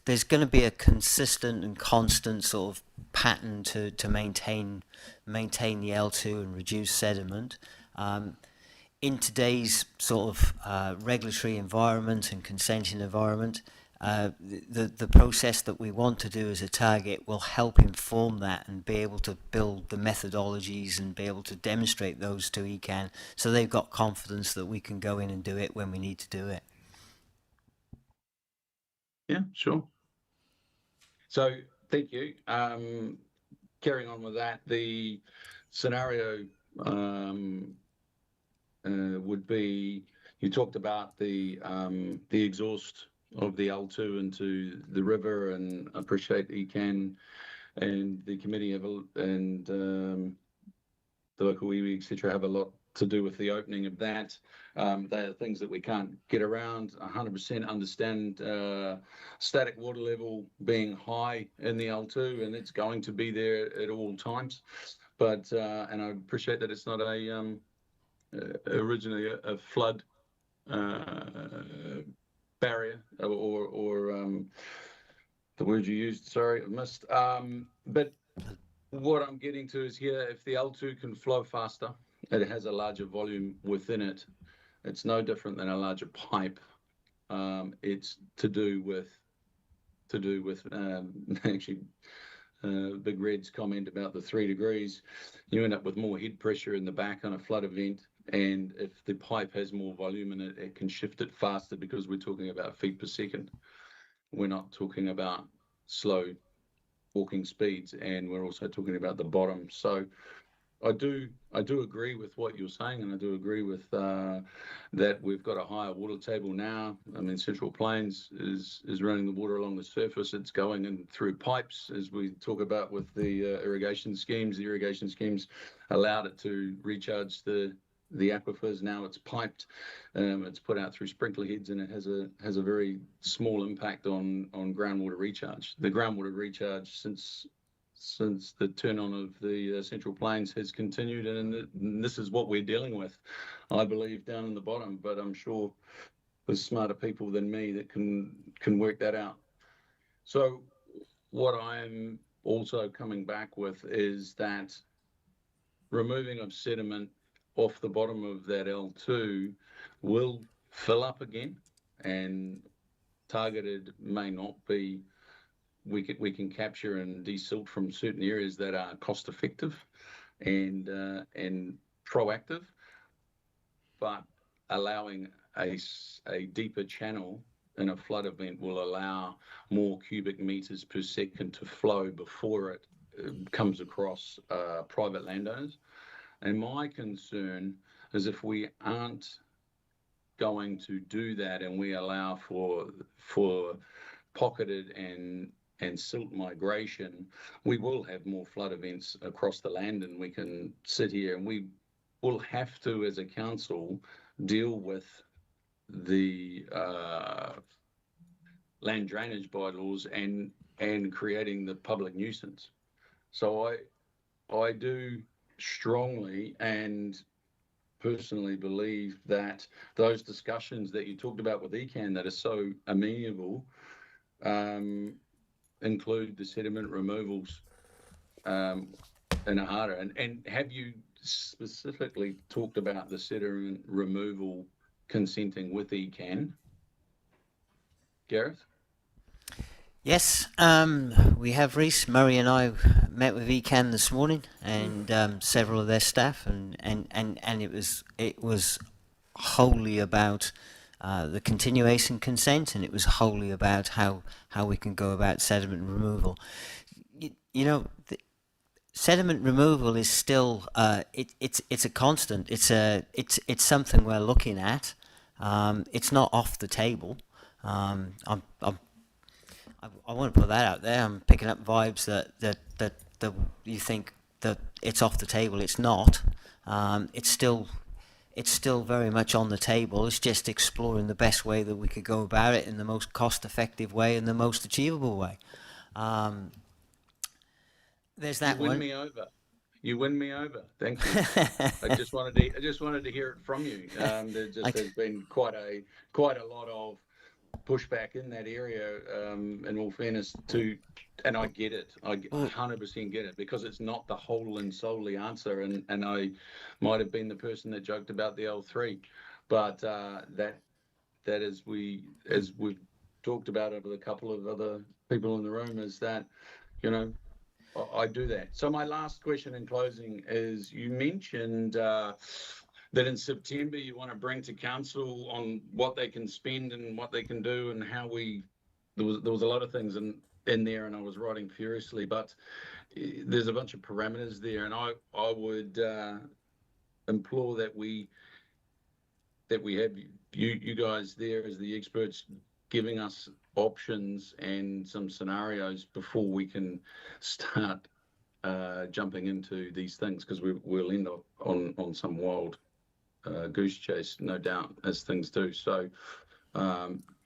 there's going to be a consistent and constant sort of pattern to maintain the L2 and reduce sediment. In today's sort of regulatory environment and consenting environment, the process that we want to do as a target will help inform that and be able to build the methodologies and be able to demonstrate those to Ecan, so they've got confidence that we can go in and do it when we need to do it. Yeah, sure. So thank you. Carrying on with that, the scenario would be, you talked about the exhaust of the L2 into the river, and appreciate Ecan and the committee and the local iwi, etc., have a lot to do with the opening of that. They are things that we can't get around. 100% understand static water level being high in the L2, and it's going to be there at all times. But and I appreciate that it's not originally a flood barrier, or the word you used, sorry, I missed. But what I'm getting to is here, if the L2 can flow faster, it has a larger volume within it. It's no different than a larger pipe. It's to do with to do with actually Big Red's comment about the 3 degrees. You end up with more head pressure in the back on a flood event. And if the pipe has more volume in it, it can shift it faster because we're talking about feet per second. We're not talking about slow walking speeds, and we're also talking about the bottom. So I do agree with what you're saying, and I do agree with that we've got a higher water table now. I mean, Central Plains is running the water along the surface. It's going in through pipes, as we talk about with the irrigation schemes. The irrigation schemes allowed it to recharge the aquifers. Now it's piped. It's put out through sprinkler heads, and it has a very small impact on groundwater recharge. The groundwater recharge since the turn on of the Central Plains has continued, and this is what we're dealing with, I believe, down in the bottom. But I'm sure there's smarter people than me that can work that out. So what I'm also coming back with is that removing of sediment off the bottom of that L2 will fill up again, and targeted may not be. We can capture and desilt from certain areas that are cost effective and proactive, but allowing a deeper channel in a flood event will allow more cubic meters per second to flow before it comes across private landowners. And my concern is if we aren't going to do that and we allow for pocketed and silt migration, we will have more flood events across the land, and we can sit here and we will have to, as a council, deal with the land drainage bylaws and creating the public nuisance. So I do strongly and personally believe that those discussions that you talked about with ECAN that are so amenable include the sediment removals in AHARA. And have you specifically talked about the sediment removal consenting with ECAN, Gareth? Yes, we have, Reece. Murray and I met with ECAN this morning, and several of their staff, and it was wholly about the continuation consent, and it was wholly about how we can go about sediment removal. You know, sediment removal is still it's a constant. It's something we're looking at. It's not off the table. I want to put that out there. I'm picking up vibes that you think that it's off the table. It's not. It's still very much on the table. It's just exploring the best way that we could go about it in the most cost-effective way and the most achievable way. There's that one. You win me over. You win me over. Thank you. I just wanted to hear it from you. There just has been quite a lot of pushback in that area, in all fairness, and I get it. I 100% get it, because it's not the whole and solely answer, and I might have been the person that joked about the L3, but that as we've talked about it with a couple of other people in the room, is that, you know, I do that. So my last question in closing is, you mentioned that in September you want to bring to council on what they can spend and what they can do, and how there was a lot of things in there, and I was writing furiously, but there's a bunch of parameters there, and I would implore that we have you guys there as the experts, giving us options and some scenarios before we can start jumping into these things, because we'll end up on some wild goose chase, no doubt, as things do. So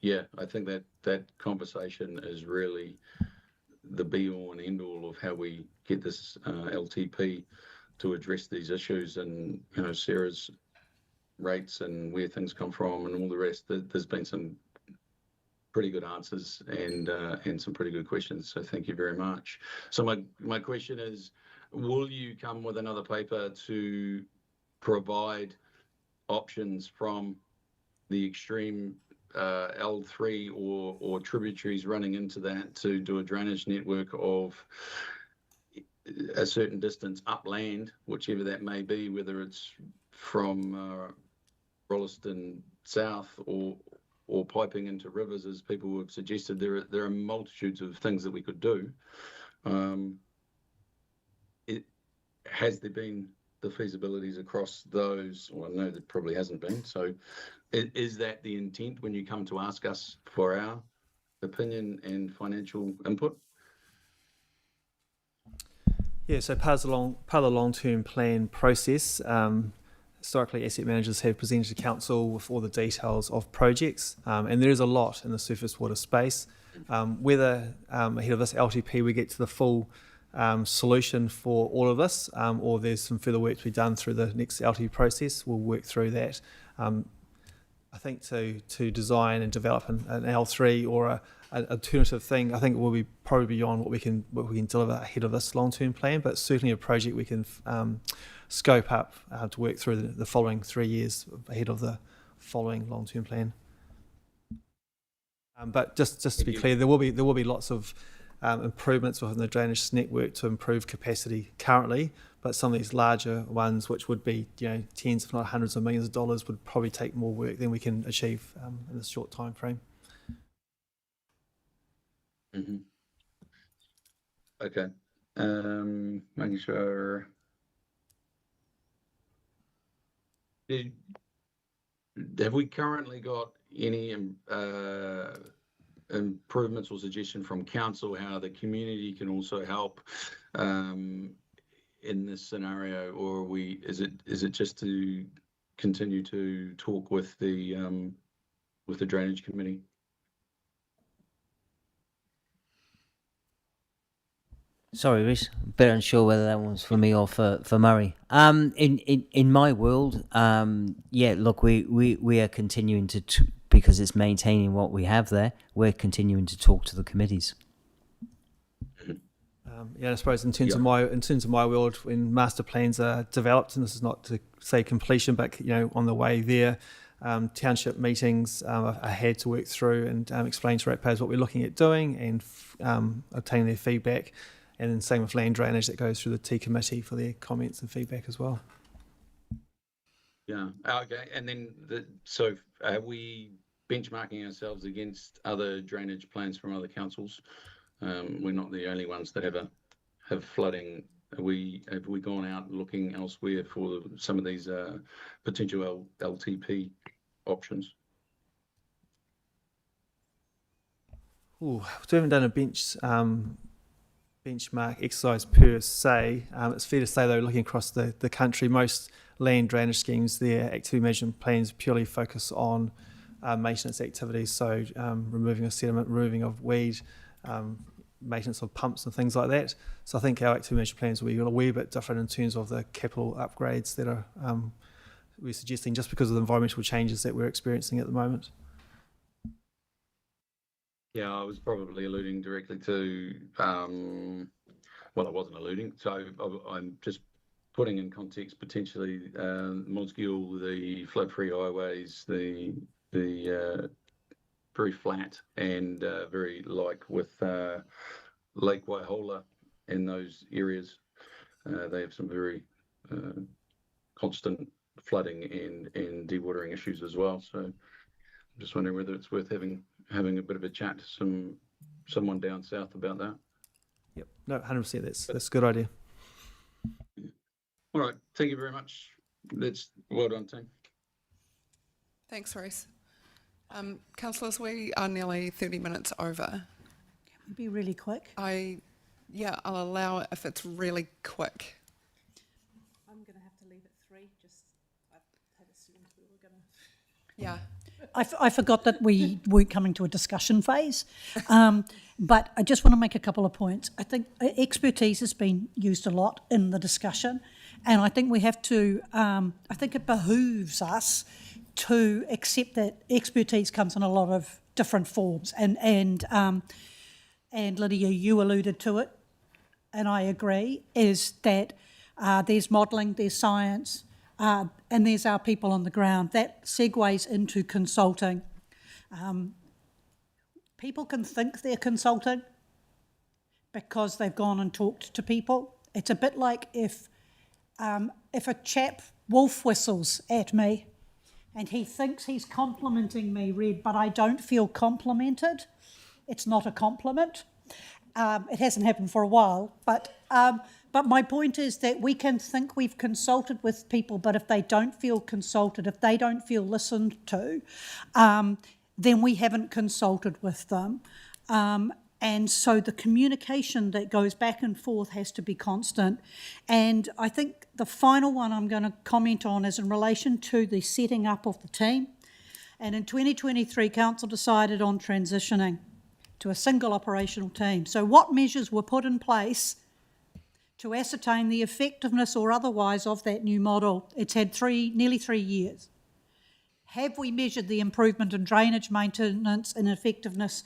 yeah, I think that conversation is really the be all and end all of how we get this LTP to address these issues, and, you know, Sarah's rates and where things come from and all the rest. There's been some pretty good answers and some pretty good questions, so thank you very much. So my question is, will you come with another paper to provide options from the extreme L3 or tributaries running into that to do a drainage network of a certain distance upland, whichever that may be, whether it's from Rolleston south or piping into rivers, as people have suggested. There are multitudes of things that we could do. Has there been the feasibilities across those? Well, no, there probably hasn't been. So is that the intent when you come to ask us for our opinion and financial input? Yeah, so part of the long-term plan process, historically asset managers have presented to council with all the details of projects, and there is a lot in the surface water space. Whether ahead of this LTP we get to the full solution for all of this, or there's some further work to be done through the next LTP process, we'll work through that. I think to design and develop an L3 or an alternative thing, I think it will be probably beyond what we can deliver ahead of this long-term plan, but certainly a project we can scope up to work through the following 3 years ahead of the following long-term plan. But just to be clear, there will be lots of improvements within the drainage network to improve capacity currently, but some of these larger ones, which would be tens if not hundreds of millions of dollars, would probably take more work than we can achieve in this short time frame. Mm-hmm. Okay. Making sure. Have we currently got any improvements or suggestion from council how the community can also help in this scenario, or is it just to continue to talk with the drainage committee? Sorry, Rhys, a bit unsure whether that one's for me or for Murray. In my world, yeah, look, we are continuing to because it's maintaining what we have there. We're continuing to talk to the committees. Yeah, I suppose in terms of my world, when master plans are developed, and this is not to say completion, but on the way there, township meetings are had to work through and explain to ratepayers what we're looking at doing and obtaining their feedback. And then same with land drainage, that goes through the T committee for their comments and feedback as well. Yeah. Okay. And then so are we benchmarking ourselves against other drainage plans from other councils? We're not the only ones that have flooding. Have we gone out looking elsewhere for some of these potential LTP options? Ooh, we haven't done a benchmark exercise per se. It's fair to say though, looking across the country, most land drainage schemes, their activity management plans purely focus on maintenance activities, so removing of sediment, removing of weed, maintenance of pumps and things like that. So I think our activity management plans will be a wee bit different in terms of the capital upgrades that are we're suggesting, just because of the environmental changes that we're experiencing at the moment. Yeah, I was probably alluding directly to, well, I wasn't alluding, so I'm just putting in context potentially Mosgiel, the flood-free highways, the very flat and very like with Lake Waihola in those areas. They have some very constant flooding and dewatering issues as well. So I'm just wondering whether it's worth having a bit of a chat to someone down south about that. Yep, no, 100%. That's a good idea. All right, thank you very much. Well done, team. Thanks, Rhys. Councillors, we are nearly 30 minutes over. Can we be really quick? I'll allow it if it's really quick. I'm going to have to leave at 3. I had assumed we were going to. Yeah. I forgot that we weren't coming to a discussion phase, but I just want to make a couple of points. I think expertise has been used a lot in the discussion, and I think we have to, I think it behooves us to accept that expertise comes in a lot of different forms. And Lydia, you alluded to it, and I agree, is that there's modelling, there's science, and there's our people on the ground. That segues into consulting. People can think they're consulting because they've gone and talked to people. It's a bit like if a chap wolf whistles at me and he thinks he's complimenting me, Red, but I don't feel complimented. It's not a compliment. It hasn't happened for a while, but my point is that we can think we've consulted with people, but if they don't feel consulted, if they don't feel listened to, then we haven't consulted with them. And so the communication that goes back and forth has to be constant. And I think the final one I'm going to comment on is in relation to the setting up of the team. And in 2023, Council decided on transitioning to a single operational team. So what measures were put in place to ascertain the effectiveness or otherwise of that new model? It's had nearly 3 years. Have we measured the improvement in drainage maintenance and effectiveness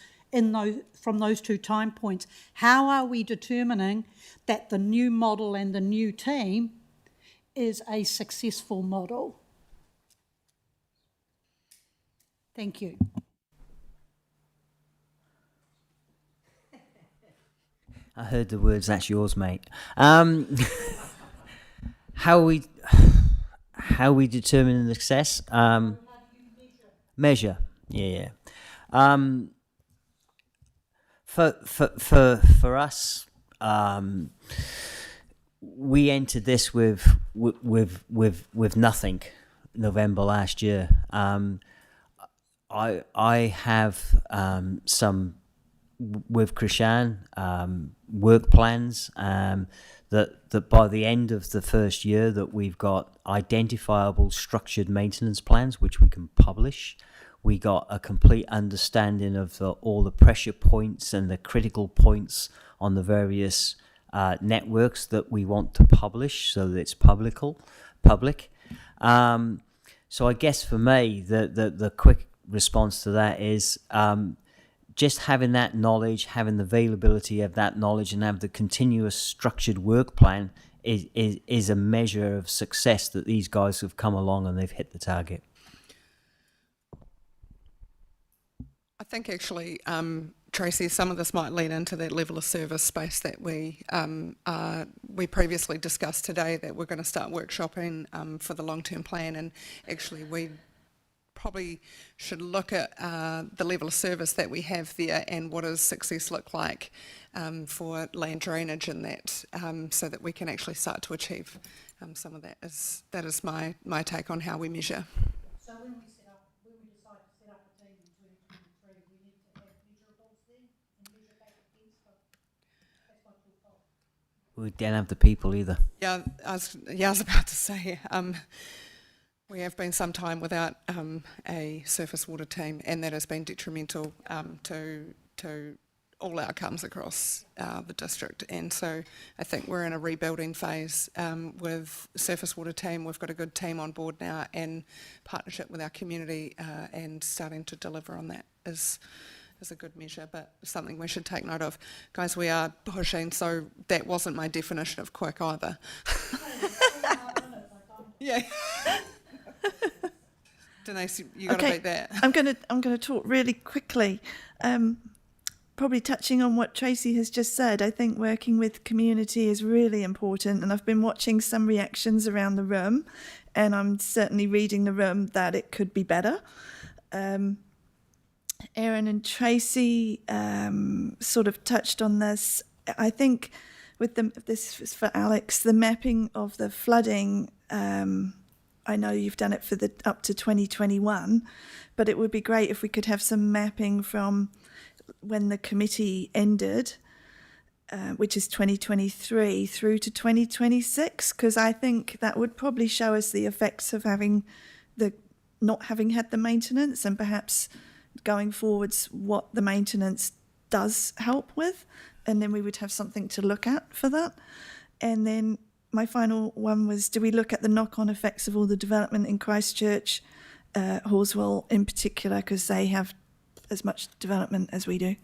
from those 2 time points? How are we determining that the new model and the new team is a successful model? Thank you. I heard the words, that's yours, mate. How we determine the success? Measure. Yeah. For us, we entered this with nothing. November last year. I have some with Krishan work plans that by the end of the first year that we've got identifiable structured maintenance plans which we can publish. We got a complete understanding of all the pressure points and the critical points on the various networks that we want to publish so that it's public. So I guess for me, the quick response to that is just having that knowledge, having the availability of that knowledge and have the continuous structured work plan is a measure of success that these guys have come along and they've hit the target. I think actually, Tracy, some of this might lead into that level of service space that we previously discussed today, that we're going to start workshopping for the long-term plan, and actually we probably should look at the level of service that we have there and what does success look like for land drainage and that, so that we can actually start to achieve some of that. That is my take on how we measure. So when we decide to set up a team in 2023, we need to have measurables then and measure back against them. That's what we thought. We don't have the people either. Yeah, I was about to say, we have been some time without a surface water team, and that has been detrimental to all outcomes across the district. And so I think we're in a rebuilding phase with surface water team. We've got a good team on board now, and partnership with our community and starting to deliver on that is a good measure, but something we should take note of. Guys, we are pushing, so that wasn't my definition of quick either. Yeah. Denise, you got to beat that. I'm going to talk really quickly. Probably touching on what Tracy has just said, I think working with community is really important, and I've been watching some reactions around the room, and I'm certainly reading the room that it could be better. Erin and Tracy sort of touched on this. I think with this is for Alex, the mapping of the flooding. I know you've done it for the up to 2021, but it would be great if we could have some mapping from when the committee ended, which is 2023, through to 2026, because I think that would probably show us the effects of not having had the maintenance, and perhaps going forwards what the maintenance does help with, and then we would have something to look at for that. And then my final one was, do we look at the knock-on effects of all the development in Christchurch, Horswell in particular, because they have as much development as we do?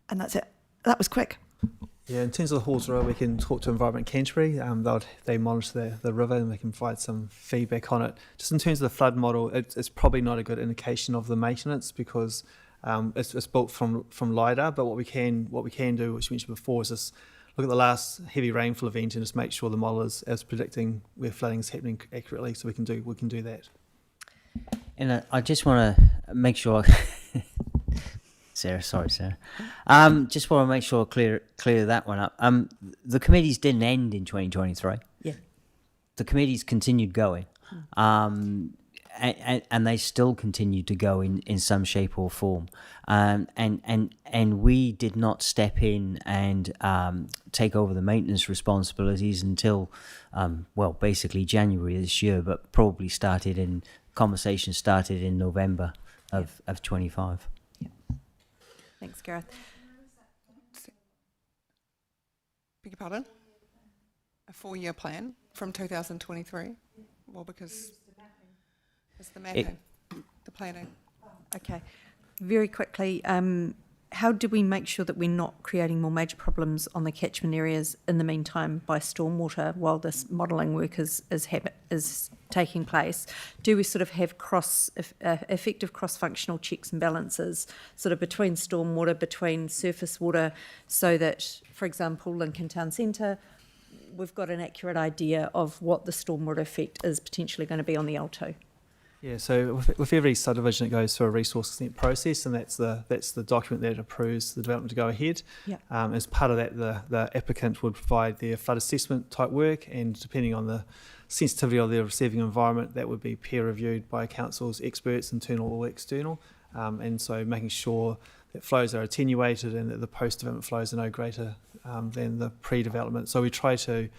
And that's it. That was quick. Yeah, in terms of the Hawesera, we can talk to Environment Canterbury. They monitor the river and they can provide some feedback on it. Just in terms of the flood model, it's probably not a good indication of the maintenance because it's built from LiDAR. But what we can do, which we mentioned before, is just look at the last heavy rainfall event and just make sure the model is predicting where flooding is happening accurately. So we can do that. And I just want to make sure. Sarah. Just want to make sure I clear that one up. The committees didn't end in 2023. Yeah. The committees continued going, and they still continue to go in some shape or form. And we did not step in and take over the maintenance responsibilities until, basically January this year, but probably conversations started in November of 25. Thanks, Gareth. Beg your pardon? A 4-year plan from 2023? Well, because it's the mapping, the planning. Okay. Very quickly, how do we make sure that we're not creating more major problems on the catchment areas in the meantime by stormwater while this modelling work is taking place? Do we sort of have effective cross-functional checks and balances sort of between stormwater, between surface water, so that, for example, Lincoln Town Centre, we've got an accurate idea of what the stormwater effect is potentially going to be on the L2? Yeah, so with every subdivision, it goes through a resource consent process, and that's the document that approves the development to go ahead. Yeah. As part of that, the applicant would provide their flood assessment type work, and depending on the sensitivity of their receiving environment, that would be peer reviewed by council's experts, internal or external. And so making sure that flows are attenuated and that the post-development flows are no greater than the pre-development. So we try to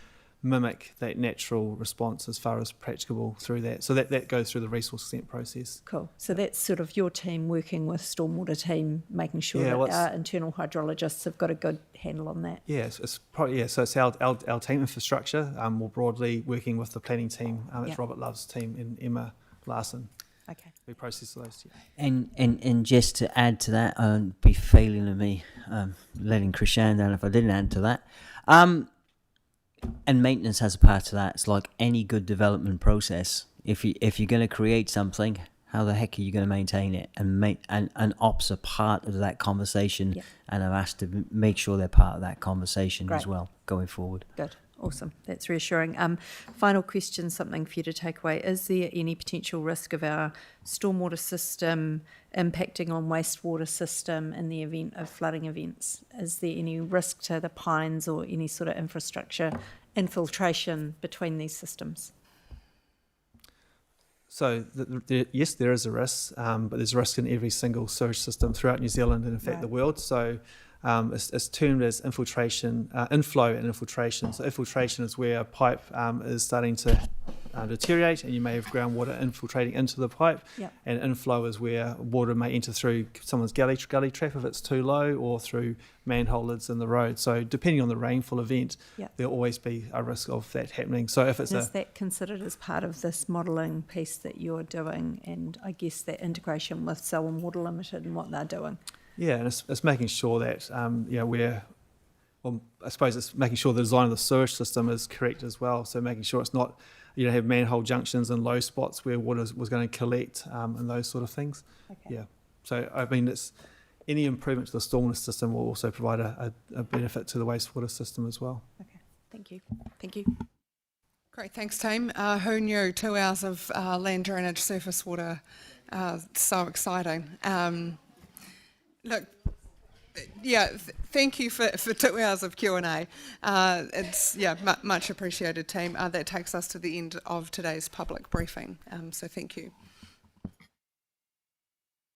mimic that natural response as far as practicable through that. So that goes through the resource consent process. Cool. So that's sort of your team working with stormwater team, making sure that our internal hydrologists have got a good handle on that. Yeah, it's probably, so it's our team infrastructure, more broadly working with the planning team. It's Robert Love's team and Emma Larson. Okay. We process those. Yeah. And just to add to that, I'd be failing of me letting Krishan down if I didn't add to that. And maintenance has a part to that. It's like any good development process. If you're going to create something, how the heck are you going to maintain it? And ops are part of that conversation, and are asked to make sure they're part of that conversation as well going forward. Good. Awesome. That's reassuring. Final question, something for you to take away. Is there any potential risk of our stormwater system impacting on wastewater system in the event of flooding events? Is there any risk to the pines or any sort of infrastructure infiltration between these systems? So yes, there is a risk, but there's a risk in every single sewage system throughout New Zealand and in fact the world. So it's termed as infiltration, inflow and infiltration. So infiltration is where a pipe is starting to deteriorate and you may have groundwater infiltrating into the pipe. Yep. And inflow is where water may enter through someone's gully trap if it's too low, or through manhole lids in the road. So depending on the rainfall event, there'll always be a risk of that happening. So if it's is that considered as part of this modelling piece that you're doing, and I guess that integration with Selwyn Water Limited and what they're doing? Yeah, and it's making sure that I suppose it's making sure the design of the sewage system is correct as well. So making sure it's not, have manhole junctions and low spots where water was going to collect and those sort of things. Okay. Yeah. So I mean, it's any improvement to the stormwater system will also provide a benefit to the wastewater system as well. Okay. Thank you. Thank you. Great, thanks team. Who knew 2 hours of land drainage, surface water, so exciting. Look, thank you for 2 hours of Q&A. It's much appreciated, team. That takes us to the end of today's public briefing. So thank you.